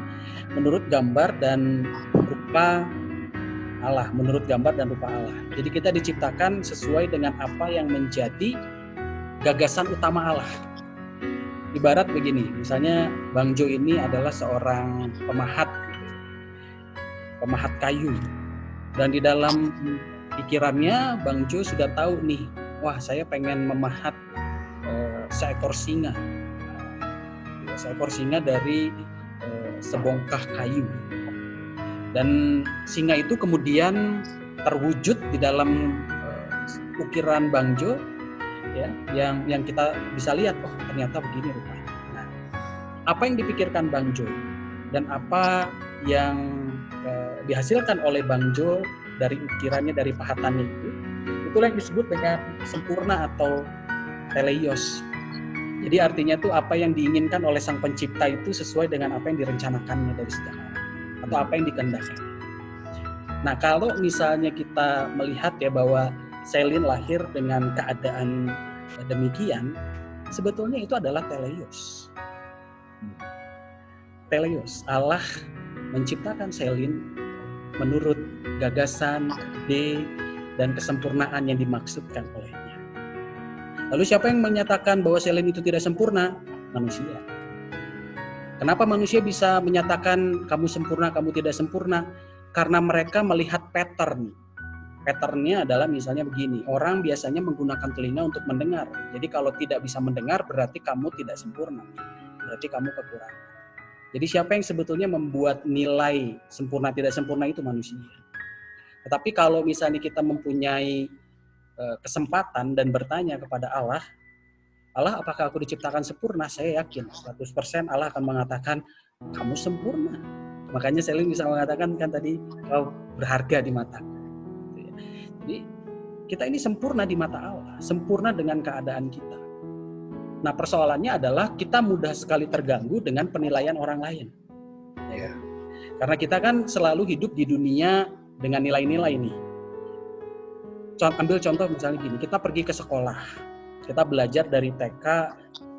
menurut gambar dan rupa Allah, menurut gambar dan rupa Allah. Jadi kita diciptakan sesuai dengan apa yang menjadi gagasan utama Allah. Ibarat begini, misalnya Bang Jo ini adalah seorang pemahat kayu. Dan di dalam pikirannya Bang Jo sudah tahu nih, wah saya pengen memahat seekor singa. Seekor singa dari sebongkah kayu. Dan singa itu kemudian terwujud di dalam ukiran Bang Jo, ya, yang kita bisa lihat, oh ternyata begini rupanya. Nah, apa yang dipikirkan Bang Jo dan apa yang dihasilkan oleh Bang Jo dari ukirannya, dari pahatannya itulah yang disebut dengan sempurna atau teleios. Jadi artinya tuh apa yang diinginkan oleh Sang Pencipta itu sesuai dengan apa yang direncanakannya dari sejak awal atau apa yang dikehendaki. Nah, kalau misalnya kita melihat ya bahwa Selin lahir dengan keadaan demikian, sebetulnya itu adalah teleios. Teleios, Allah menciptakan Selin menurut gagasan, ide, dan kesempurnaan yang dimaksudkan olehnya. Lalu siapa yang menyatakan bahwa Selin itu tidak sempurna? Manusia. Kenapa manusia bisa menyatakan kamu sempurna, kamu tidak sempurna? Karena mereka melihat pattern. Patternnya adalah misalnya begini, orang biasanya menggunakan telinga untuk mendengar. Jadi kalau tidak bisa mendengar berarti kamu tidak sempurna, berarti kamu kekurangan. Jadi siapa yang sebetulnya membuat nilai sempurna tidak sempurna itu manusia. Tetapi kalau misalnya kita mempunyai kesempatan dan bertanya kepada Allah, Allah apakah aku diciptakan sempurna? Saya yakin 100% Allah akan mengatakan kamu sempurna. Makanya Selin bisa mengatakan kan tadi kau berharga di mata. Jadi kita ini sempurna di mata Allah, sempurna dengan keadaan kita. Nah persoalannya adalah kita mudah sekali terganggu dengan penilaian orang lain. Ya. Karena kita kan selalu hidup di dunia dengan nilai-nilai ini. Ambil contoh misalnya gini, kita pergi ke sekolah, kita belajar dari TK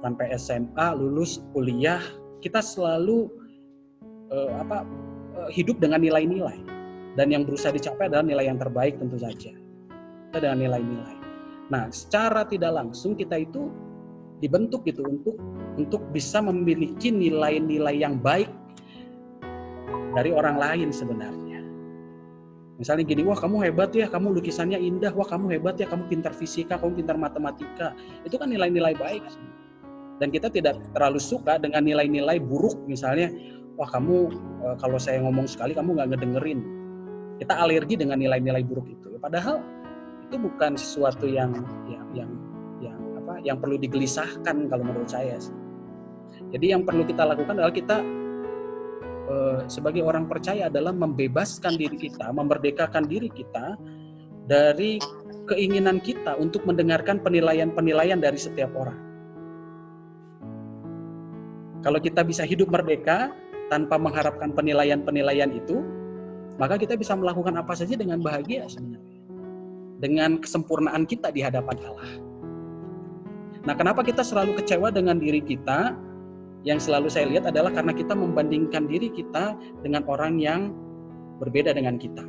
sampai SMA, lulus kuliah, kita selalu hidup dengan nilai-nilai. Dan yang berusaha dicapai adalah nilai yang terbaik tentu saja. Kita dengan nilai-nilai. Nah, secara tidak langsung kita itu dibentuk gitu untuk bisa memiliki nilai-nilai yang baik dari orang lain sebenarnya. Misalnya gini, wah kamu hebat ya, kamu lukisannya indah, wah kamu hebat ya, kamu pintar fisika, kamu pintar matematika. Itu kan nilai-nilai baik. Dan kita tidak terlalu suka dengan nilai-nilai buruk, misalnya, wah kamu kalau saya ngomong sekali kamu nggak ngedengerin. Kita alergi dengan nilai-nilai buruk itu. Padahal itu bukan sesuatu yang perlu digelisahkan kalau menurut saya. Jadi yang perlu kita lakukan adalah kita sebagai orang percaya adalah membebaskan diri kita, memerdekakan diri kita dari keinginan kita untuk mendengarkan penilaian-penilaian dari setiap orang. Kalau kita bisa hidup merdeka tanpa mengharapkan penilaian-penilaian itu, maka kita bisa melakukan apa saja dengan bahagia sebenarnya. Dengan kesempurnaan kita di hadapan Allah. Nah, kenapa kita selalu kecewa dengan diri kita? Yang selalu saya lihat adalah karena kita membandingkan diri kita dengan orang yang berbeda dengan kita.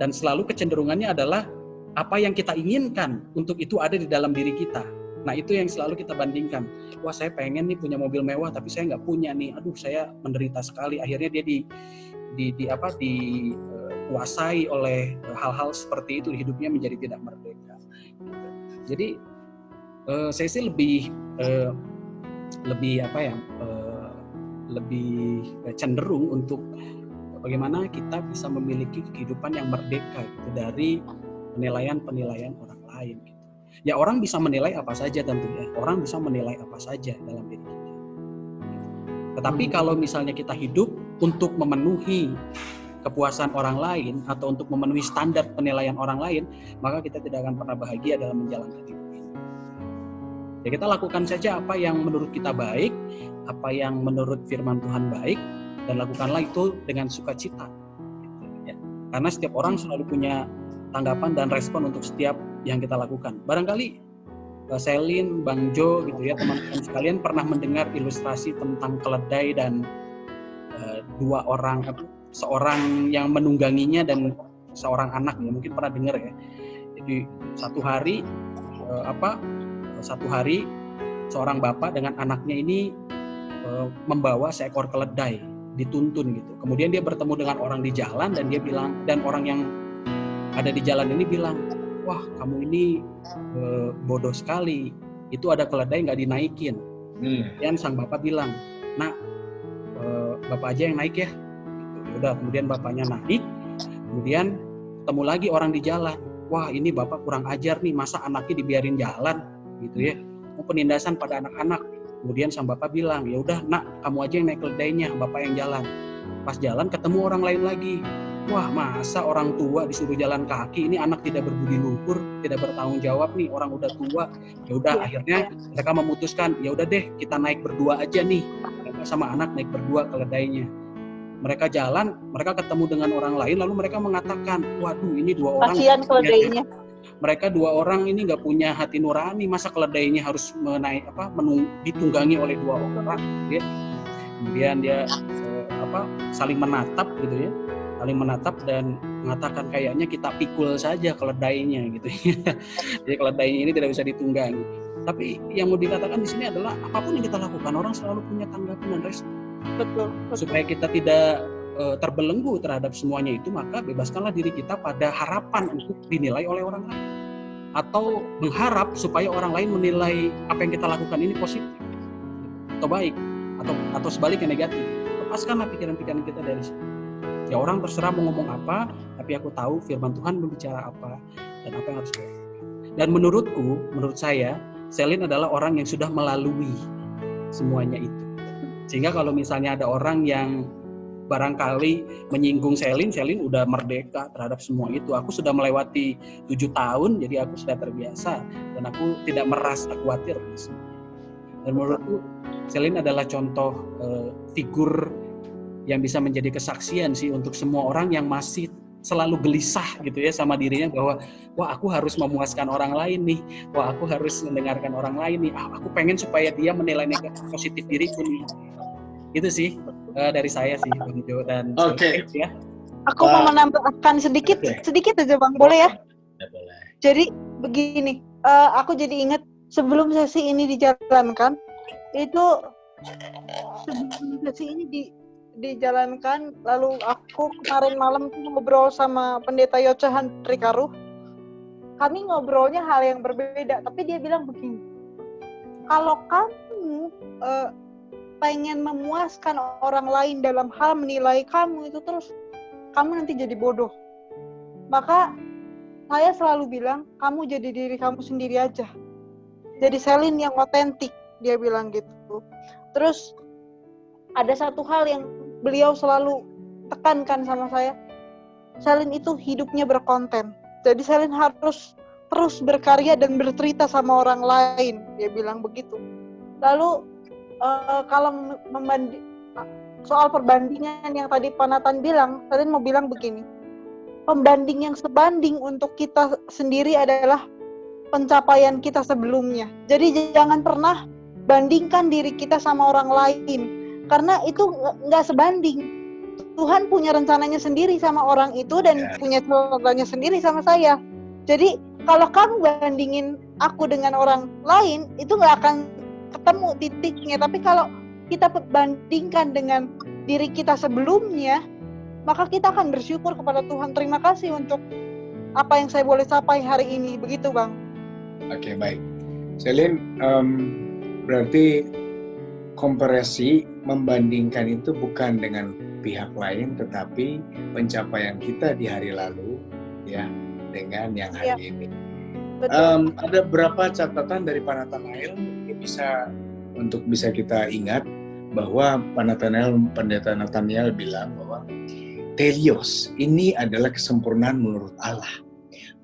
Dan selalu kecenderungannya adalah apa yang kita inginkan untuk itu ada di dalam diri kita. Nah, itu yang selalu kita bandingkan. Wah, saya pengen nih punya mobil mewah, tapi saya nggak punya nih. Aduh, saya menderita sekali. Akhirnya dia dikuasai oleh hal-hal seperti itu, hidupnya menjadi tidak merdeka. Jadi saya sih lebih cenderung untuk bagaimana kita bisa memiliki kehidupan yang merdeka gitu, dari penilaian-penilaian orang lain. Gitu. Ya, orang bisa menilai apa saja tentunya. Orang bisa menilai apa saja dalam diri kita. Tetapi kalau misalnya kita hidup untuk memenuhi kepuasan orang lain atau untuk memenuhi standar penilaian orang lain, maka kita tidak akan pernah bahagia dalam menjalankan hidup ini. Ya, kita lakukan saja apa yang menurut kita baik, apa yang menurut firman Tuhan baik, dan lakukanlah itu dengan sukacita. Ya. Karena setiap orang selalu punya tanggapan dan respon untuk setiap yang kita lakukan. Barangkali Selin, Bang Jo, gitu ya, teman-teman sekalian pernah mendengar ilustrasi tentang keledai dan dua orang, seorang yang menungganginya dan seorang anak, ya mungkin pernah dengar ya. Jadi satu hari seorang bapak dengan anaknya ini membawa seekor keledai, dituntun gitu. Kemudian dia bertemu dengan orang di jalan dan dia bilang, dan orang yang ada di jalan ini bilang, wah kamu ini bodoh sekali, itu ada keledai nggak dinaikin. Dan sang bapak bilang, nak bapak aja yang naik ya. Udah, kemudian bapaknya naik, kemudian ketemu lagi orang di jalan, wah ini bapak kurang ajar nih, masa anaknya dibiarin jalan gitu ya, mau penindasan pada anak-anak. Kemudian sang bapak bilang, ya udah nak, kamu aja yang naik keledainya, bapak yang jalan. Pas jalan ketemu orang lain lagi, wah masa orang tua disuruh jalan kaki, ini anak tidak berbudi luhur, tidak bertanggung jawab nih, orang udah tua. Ya udah, akhirnya mereka memutuskan, ya udah deh kita naik berdua aja nih, mereka sama anak naik berdua keledainya. Mereka jalan, mereka ketemu dengan orang lain, lalu mereka mengatakan, waduh ini dua orang, kasihan keledainya. Mereka dua orang ini nggak punya hati nurani, masa keledainya harus ditunggangi oleh dua orang, ya. Kemudian dia saling menatap gitu ya, saling menatap dan mengatakan kayaknya kita pikul saja keledainya gitu ya. Jadi keledainya ini tidak bisa ditunggangi. Tapi yang mau dikatakan di sini adalah apapun yang kita lakukan, orang selalu punya tanggapan dan respon. Betul. Supaya kita tidak terbelenggu terhadap semuanya itu, maka bebaskanlah diri kita pada harapan untuk dinilai oleh orang lain, atau mengharap supaya orang lain menilai apa yang kita lakukan ini positif atau baik, atau sebaliknya negatif. Lepaskanlah pikiran-pikiran kita dari situ. Ya orang terserah mau ngomong apa, tapi aku tahu firman Tuhan berbicara apa dan apa yang harus kita lakukan. Dan menurut saya, Selin adalah orang yang sudah melalui semuanya itu. Sehingga kalau misalnya ada orang yang barangkali menyinggung Selin udah merdeka terhadap semua itu. Aku sudah melewati 7 tahun, jadi aku sudah terbiasa dan aku tidak merasa khawatir. Dan menurutku Selin adalah contoh figur yang bisa menjadi kesaksian sih untuk semua orang yang masih selalu gelisah gitu ya sama dirinya, bahwa wah aku harus memuaskan orang lain nih, wah aku harus mendengarkan orang lain nih, aku pengen supaya dia menilai positif diriku nih. Itu sih dari saya sih Bang Jo dan Oke. Ya. Aku mau menambahkan sedikit aja Bang, boleh ya? Boleh. Jadi begini, aku jadi ingat sebelum sesi ini dijalankan, itu sebelum sesi ini dijalankan, lalu aku kemarin malam ngobrol sama Pendeta Yocha Handrikaru. Kami ngobrolnya hal yang berbeda, tapi dia bilang begini, kalau kamu pengen memuaskan orang lain dalam hal menilai kamu itu terus, kamu nanti jadi bodoh. Maka saya selalu bilang, kamu jadi diri kamu sendiri aja. Jadi Selin yang otentik, dia bilang gitu. Terus ada satu hal yang beliau selalu tekankan sama saya, Selin itu hidupnya berkonten. Jadi Selin harus terus berkarya dan bercerita sama orang lain, dia bilang begitu. Lalu kalau soal perbandingan yang tadi Pak Nathan bilang, Selin mau bilang begini, pembanding yang sebanding untuk kita sendiri adalah pencapaian kita sebelumnya. Jadi jangan pernah bandingkan diri kita sama orang lain, karena itu nggak sebanding. Tuhan punya rencananya sendiri sama orang itu dan punya ceritanya sendiri sama saya. Jadi kalau kamu bandingin aku dengan orang lain, itu nggak akan ketemu titiknya. Tapi kalau kita bandingkan dengan diri kita sebelumnya, maka kita akan bersyukur kepada Tuhan. Terima kasih untuk apa yang saya boleh capai hari ini. Begitu Bang. Oke, baik. Selin, berarti komparasi membandingkan itu bukan dengan pihak lain, tetapi pencapaian kita di hari lalu ya dengan yang hari ini. Ada berapa catatan dari Pak Nathanael ini bisa kita ingat bahwa Pendeta Nathanael bilang bahwa Telios ini adalah kesempurnaan menurut Allah,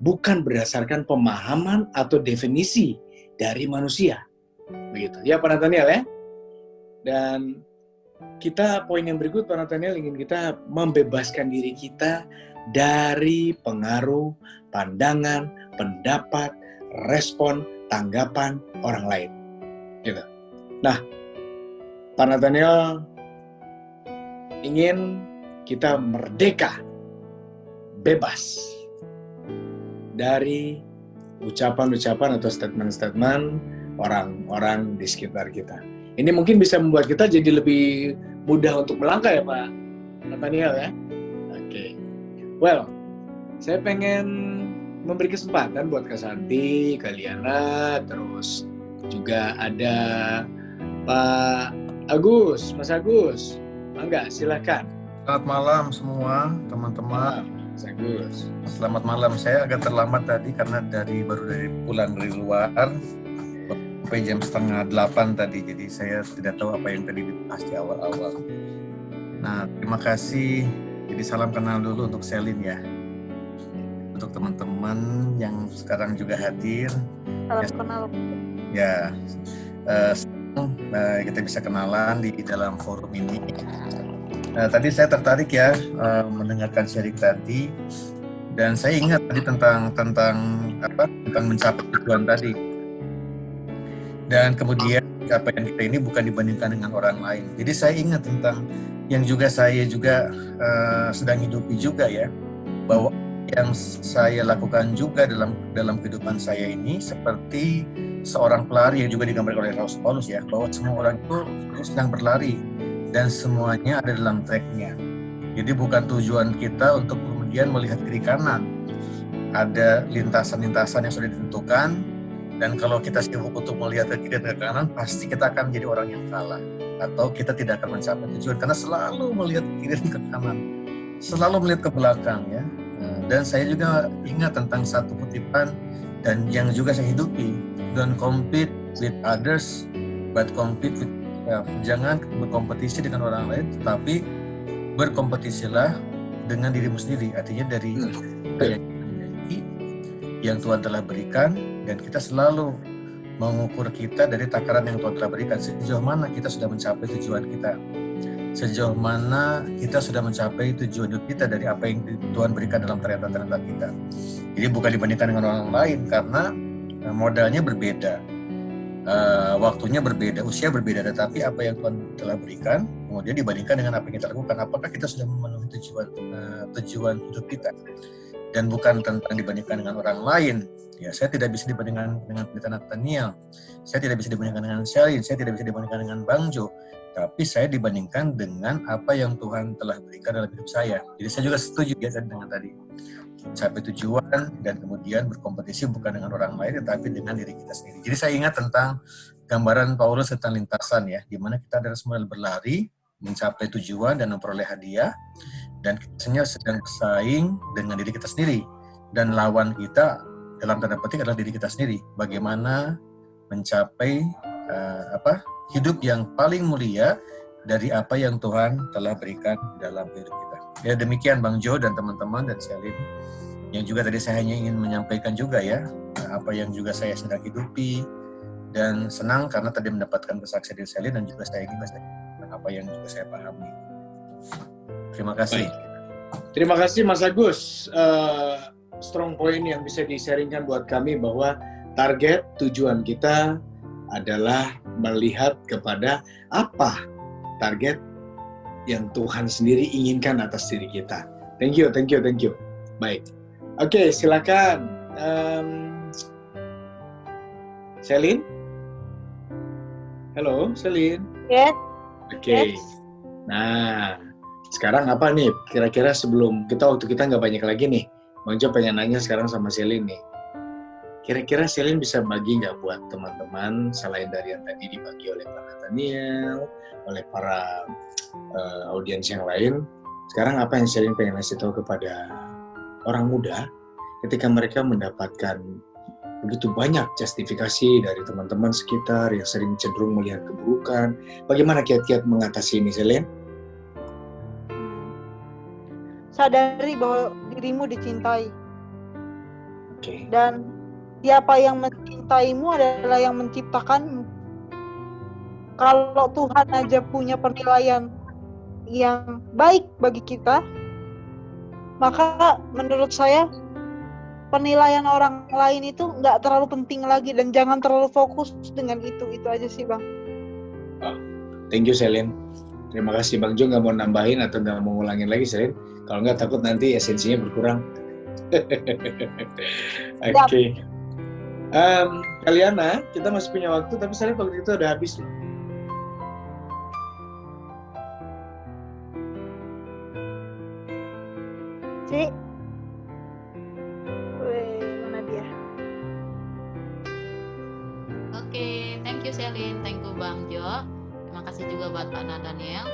bukan berdasarkan pemahaman atau definisi dari manusia. Begitu ya Pak Nathanael ya. Dan kita poin yang berikut Pak Nathanael ingin kita membebaskan diri kita dari pengaruh, pandangan, pendapat, respon, tanggapan orang lain. Gitu. Nah, Pak Nathanael ingin kita merdeka, bebas dari ucapan-ucapan atau statement-statement orang-orang di sekitar kita. Ini mungkin bisa membuat kita jadi lebih mudah untuk melangkah ya Pak Nathanael ya. Oke. Well, saya pengen memberi kesempatan buat Kak Santi, Kak Liana, terus juga ada Pak Agus, Mas Agus. Mangga, silakan. Selamat malam semua teman-teman. Mas Agus. Selamat malam. Saya agak terlambat tadi karena baru pulang dari luar. Sampai jam 7:30 tadi, jadi saya tidak tahu apa yang tadi dibahas di awal-awal. Nah, terima kasih. Jadi salam kenal dulu untuk Selin ya. Untuk teman-teman yang sekarang juga hadir. Salam kenal. Ya, kita bisa kenalan di dalam forum ini. Tadi saya tertarik ya mendengarkan sharing tadi, dan saya ingat tadi tentang mencapai tujuan tadi. Dan kemudian capaian kita ini bukan dibandingkan dengan orang lain. Jadi saya ingat tentang yang juga saya sedang hidupi juga ya, bahwa yang saya lakukan juga dalam kehidupan saya ini seperti seorang pelari yang juga digambarkan oleh Rasul Paulus ya, bahwa semua orang itu sedang berlari dan semuanya ada dalam tracknya. Jadi bukan tujuan kita untuk kemudian melihat kiri kanan. Ada lintasan-lintasan yang sudah ditentukan. Dan kalau kita sibuk untuk melihat ke kiri dan ke kanan, pasti kita akan menjadi orang yang kalah. Atau kita tidak akan mencapai tujuan, karena selalu melihat ke kiri dan ke kanan. Selalu melihat ke belakang ya. Dan saya juga ingat tentang satu kutipan, dan yang juga saya hidupi. Don't compete with others, but compete with yourself. Jangan berkompetisi dengan orang lain, tetapi berkompetisilah dengan dirimu sendiri. Artinya dari yang Tuhan telah berikan, dan kita selalu mengukur kita dari takaran yang Tuhan telah berikan. Sejauh mana kita sudah mencapai tujuan kita, sejauh mana kita sudah mencapai tujuan hidup kita dari apa yang Tuhan berikan dalam talenta-talenta kita. Jadi bukan dibandingkan dengan orang lain, karena modalnya berbeda. waktunya berbeda, usia berbeda, tetapi apa yang Tuhan telah berikan kemudian dibandingkan dengan apa yang kita lakukan, apakah kita sudah memenuhi tujuan hidup kita, dan bukan tentang dibandingkan dengan orang lain. Ya, saya tidak bisa dibandingkan dengan Pendeta Nathaniel, saya tidak bisa dibandingkan dengan Shelin, saya tidak bisa dibandingkan dengan Bang Jo, tapi saya dibandingkan dengan apa yang Tuhan telah berikan dalam hidup saya. Jadi saya juga setuju ya dengan tadi, capai tujuan dan kemudian berkompetisi bukan dengan orang lain tetapi dengan diri kita sendiri. Jadi saya ingat tentang gambaran Paulus tentang lintasan ya, di mana kita adalah semua berlari mencapai tujuan dan memperoleh hadiah, dan kita sedang bersaing dengan diri kita sendiri, dan lawan kita dalam tanda petik adalah diri kita sendiri. Bagaimana mencapai hidup yang paling mulia dari apa yang Tuhan telah berikan dalam hidup kita. Ya, demikian Bang Jo dan teman-teman dan Shelin, yang juga tadi saya hanya ingin menyampaikan juga ya apa yang juga saya sedang hidupi, dan senang karena tadi mendapatkan kesaksian dari Shelin, dan juga saya ingin tentang apa yang juga saya pahami. Terima kasih. Baik. Terima kasih Mas Agus. Strong point yang bisa di-sharingkan buat kami bahwa target tujuan kita adalah melihat kepada apa target yang Tuhan sendiri inginkan atas diri kita. Thank you. Baik. Oke, silakan. Shelin? Halo, Shelin? Yes. Oke. Yes. Nah, sekarang apa nih? Kira-kira sebelum waktu kita nggak banyak lagi nih. Bang Jo pengen nanya sekarang sama Shelin nih. Kira-kira Shelin bisa bagi nggak buat teman-teman selain dari yang tadi dibagi oleh Pak Nathaniel, oleh para audiens yang lain. Sekarang apa yang Shelin pengen kasih tahu kepada orang muda ketika mereka mendapatkan begitu banyak justifikasi dari teman-teman sekitar yang sering cenderung melihat keburukan. Bagaimana kiat-kiat mengatasi ini, Shelin? Sadari bahwa dirimu dicintai. Oke. Dan siapa yang mencintaimu adalah yang menciptakanmu. Kalau Tuhan aja punya penilaian yang baik bagi kita, maka menurut saya penilaian orang lain itu nggak terlalu penting lagi, dan jangan terlalu fokus dengan itu aja sih Bang. Oh, thank you Shelin. Terima kasih. Bang Jo nggak mau nambahin atau nggak mau ngulangin lagi Shelin? Kalau nggak takut nanti esensinya berkurang. Oke. Kaliana, kita masih punya waktu, tapi Shelin waktu itu udah habis loh. Cik. Mana dia? Oke, thank you Shelin, thank you Bang Jo. Terima kasih juga buat Pak Nathaniel.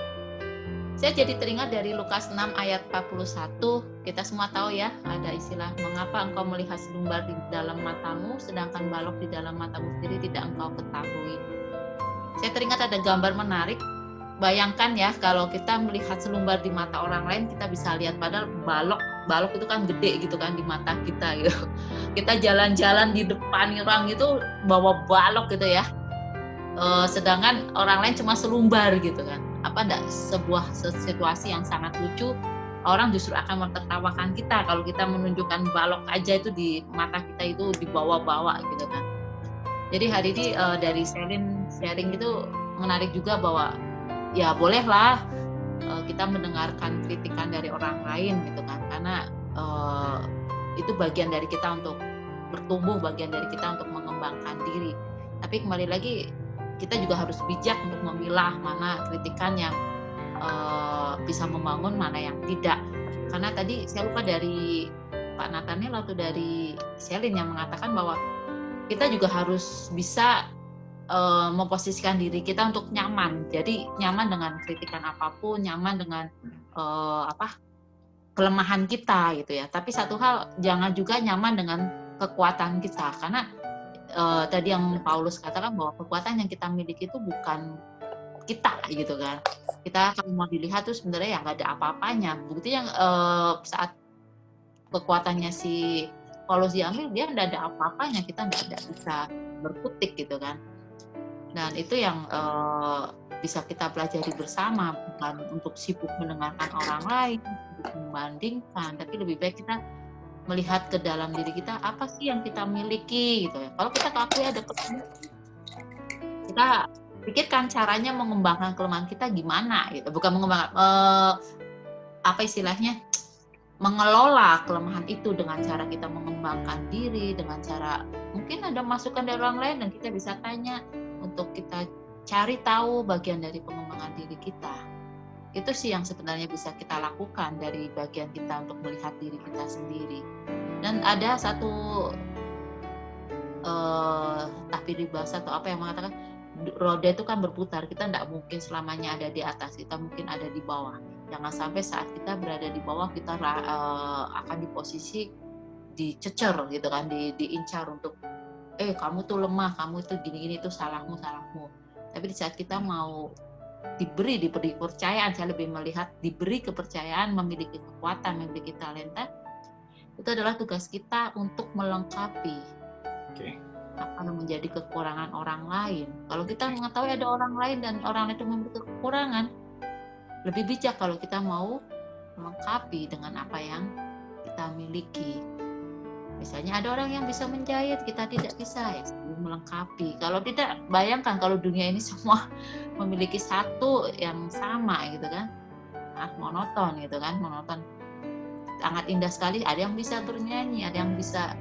Saya jadi teringat dari Lukas 6 ayat 41. Kita semua tahu ya, ada istilah, mengapa engkau melihat selumbar di dalam matamu, sedangkan balok di dalam matamu sendiri tidak engkau ketahui. Saya teringat ada gambar menarik. Bayangkan ya, kalau kita melihat selumbar di mata orang lain, kita bisa lihat padahal balok itu kan gede gitu kan di mata kita gitu. Kita jalan-jalan di depan orang itu bawa balok gitu ya. Sedangkan orang lain cuma selumbar gitu kan. Apa enggak sebuah situasi yang sangat lucu, orang justru akan menertawakan kita kalau kita menunjukkan balok aja itu di mata kita itu dibawa-bawa gitu kan. Jadi hari ini dari sharing itu menarik juga bahwa ya bolehlah kita mendengarkan kritikan dari orang lain gitu kan, karena itu bagian dari kita untuk bertumbuh, bagian dari kita untuk mengembangkan diri. Tapi kembali lagi kita juga harus bijak untuk memilah mana kritikan yang bisa membangun, mana yang tidak. Karena tadi saya lupa dari Pak Nathaniel atau dari Shelin yang mengatakan bahwa kita juga harus bisa memposisikan diri kita untuk nyaman. Jadi nyaman dengan kritikan apapun, nyaman dengan kelemahan kita gitu ya. Tapi satu hal, jangan juga nyaman dengan kekuatan kita, karena tadi yang Paulus katakan bahwa kekuatan yang kita miliki itu bukan kita gitu kan. Kita kalau mau dilihat tuh sebenarnya ya nggak ada apa-apanya. Buktinya saat kekuatannya si Paulus diambil, dia nggak ada apa-apanya, kita nggak bisa berkutik gitu kan. Dan itu yang bisa kita pelajari bersama, bukan untuk sibuk mendengarkan orang lain, untuk membandingkan, tapi lebih baik kita melihat ke dalam diri kita, apa sih yang kita miliki gitu ya. Kalau kita akui ada kita pikirkan caranya mengembangkan kelemahan kita gimana gitu, bukan mengembangkan apa istilahnya, mengelola kelemahan itu dengan cara kita mengembangkan diri, dengan cara mungkin ada masukan dari orang lain dan kita bisa tanya untuk kita cari tahu bagian dari pengembangan diri kita. Itu sih yang sebenarnya bisa kita lakukan dari bagian kita untuk melihat diri kita sendiri. Dan ada satu tahbir bahasa atau apa yang mengatakan roda itu kan berputar, kita tidak mungkin selamanya ada di atas, kita mungkin ada di bawah. Jangan sampai saat kita berada di bawah kita akan di posisi dicecer gitu kan, diincar untuk kamu tuh lemah, kamu tuh gini-gini, itu salahmu. Tapi di saat kita mau diberi kepercayaan, saya lebih melihat diberi kepercayaan, memiliki kekuatan, memiliki talenta, itu adalah tugas kita untuk melengkapi apa yang menjadi kekurangan orang lain. Kalau kita mengetahui ada orang lain dan orang lain itu memiliki kekurangan, lebih bijak kalau kita mau melengkapi dengan apa yang kita miliki. Misalnya ada orang yang bisa menjahit, kita tidak bisa, ya melengkapi. Kalau tidak, bayangkan kalau dunia ini semua memiliki satu yang sama gitu kan, monoton gitu kan, monoton. Sangat indah sekali, ada yang bisa bernyanyi, ada yang bisa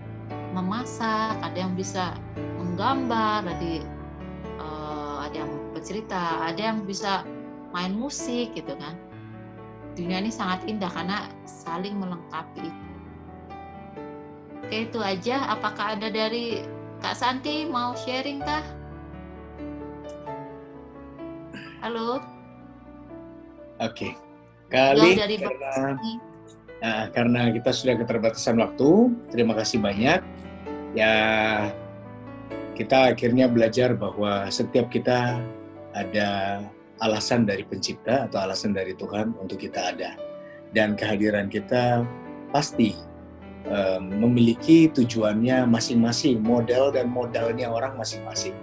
memasak, ada yang bisa menggambar, ada yang bercerita, ada yang bisa main musik gitu kan. Dunia ini sangat indah karena saling melengkapi. Oke, itu aja. Apakah ada dari Kak Santi mau sharing kah? Halo? Oke. Kali dari karena kita sudah keterbatasan waktu, terima kasih banyak. Ya, kita akhirnya belajar bahwa setiap kita ada alasan dari pencipta atau alasan dari Tuhan untuk kita ada. Dan kehadiran kita pasti memiliki tujuannya masing-masing, model dan modalnya orang masing-masing.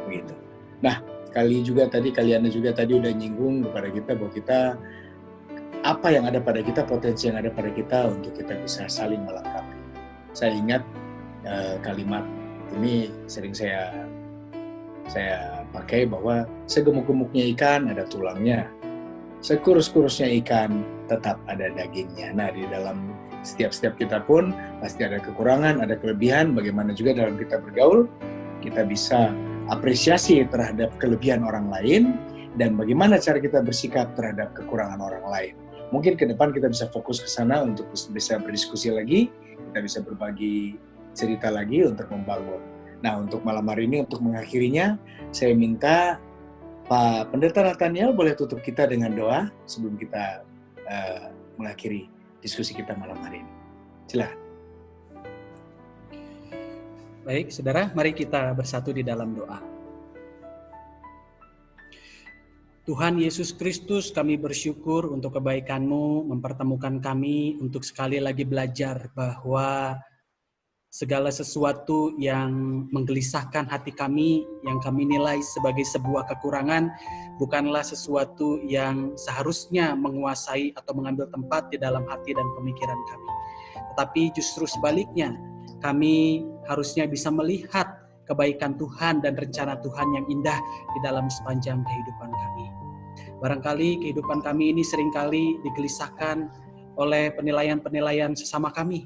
Begitu. Nah, kalian juga tadi udah nyinggung kepada kita bahwa kita apa yang ada pada kita, potensi yang ada pada kita untuk kita bisa saling melengkapi. Saya ingat kalimat ini sering saya pakai bahwa segemuk-gemuknya ikan ada tulangnya, sekurus-kurusnya ikan tetap ada dagingnya. Nah, di dalam setiap kita pun pasti ada kekurangan, ada kelebihan. Bagaimana juga dalam kita bergaul, kita bisa apresiasi terhadap kelebihan orang lain dan bagaimana cara kita bersikap terhadap kekurangan orang lain. Mungkin ke depan kita bisa fokus ke sana untuk bisa berdiskusi lagi, kita bisa berbagi cerita lagi untuk membangun. Nah, untuk malam hari ini, untuk mengakhirinya, saya minta Pak Pendeta Nathaniel boleh tutup kita dengan doa sebelum kita mengakhiri diskusi kita malam hari ini. Silakan. Baik, saudara, mari kita bersatu di dalam doa. Tuhan Yesus Kristus, kami bersyukur untuk kebaikan-Mu mempertemukan kami untuk sekali lagi belajar bahwa segala sesuatu yang menggelisahkan hati kami, yang kami nilai sebagai sebuah kekurangan, bukanlah sesuatu yang seharusnya menguasai atau mengambil tempat di dalam hati dan pemikiran kami. Tetapi justru sebaliknya, kami harusnya bisa melihat kebaikan Tuhan dan rencana Tuhan yang indah di dalam sepanjang kehidupan kami. Barangkali kehidupan kami ini seringkali digelisahkan oleh penilaian-penilaian sesama kami.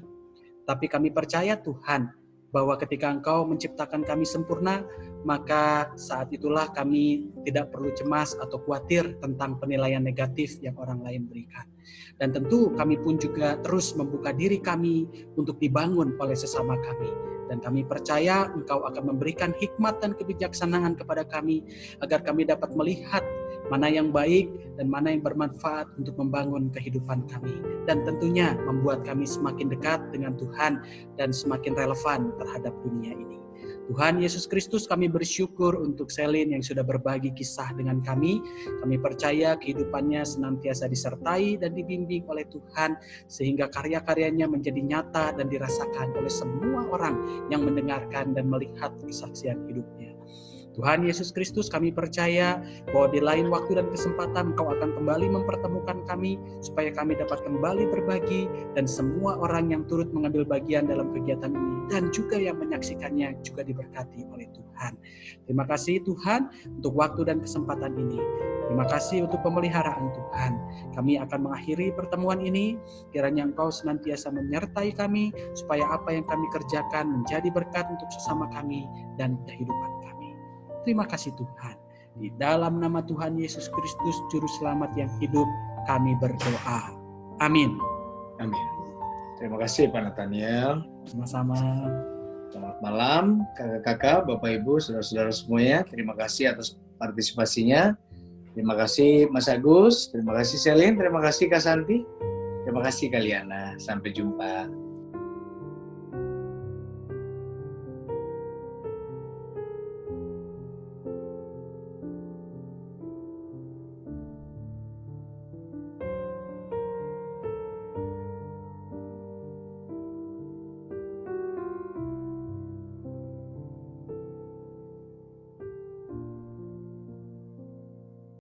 Tapi kami percaya Tuhan bahwa ketika Engkau menciptakan kami sempurna, maka saat itulah kami tidak perlu cemas atau khawatir tentang penilaian negatif yang orang lain berikan. Dan tentu kami pun juga terus membuka diri kami untuk dibangun oleh sesama kami. Dan kami percaya Engkau akan memberikan hikmat dan kebijaksanaan kepada kami agar kami dapat melihat mana yang baik dan mana yang bermanfaat untuk membangun kehidupan kami. Dan tentunya membuat kami semakin dekat dengan Tuhan dan semakin relevan terhadap dunia ini. Tuhan Yesus Kristus, kami bersyukur untuk Selin yang sudah berbagi kisah dengan kami. Kami percaya kehidupannya senantiasa disertai dan dibimbing oleh Tuhan, sehingga karya-karyanya menjadi nyata dan dirasakan oleh semua orang yang mendengarkan dan melihat kesaksian hidupnya. Tuhan Yesus Kristus, kami percaya bahwa di lain waktu dan kesempatan Engkau akan kembali mempertemukan kami, supaya kami dapat kembali berbagi, dan semua orang yang turut mengambil bagian dalam kegiatan ini, dan juga yang menyaksikannya juga diberkati oleh Tuhan. Terima kasih Tuhan untuk waktu dan kesempatan ini. Terima kasih untuk pemeliharaan Tuhan. Kami akan mengakhiri pertemuan ini, kiranya Engkau senantiasa menyertai kami, supaya apa yang kami kerjakan menjadi berkat untuk sesama kami dan kehidupan kami. Terima kasih Tuhan. Di dalam nama Tuhan Yesus Kristus, Juru Selamat yang hidup, kami berdoa. Amin. Amin. Terima kasih Pak Nathaniel. Sama-sama. Selamat malam kakak-kakak, Bapak Ibu, saudara-saudara semuanya. Terima kasih atas partisipasinya. Terima kasih Mas Agus, terima kasih Selin, terima kasih Kak Santi, terima kasih Kaliana. Sampai jumpa.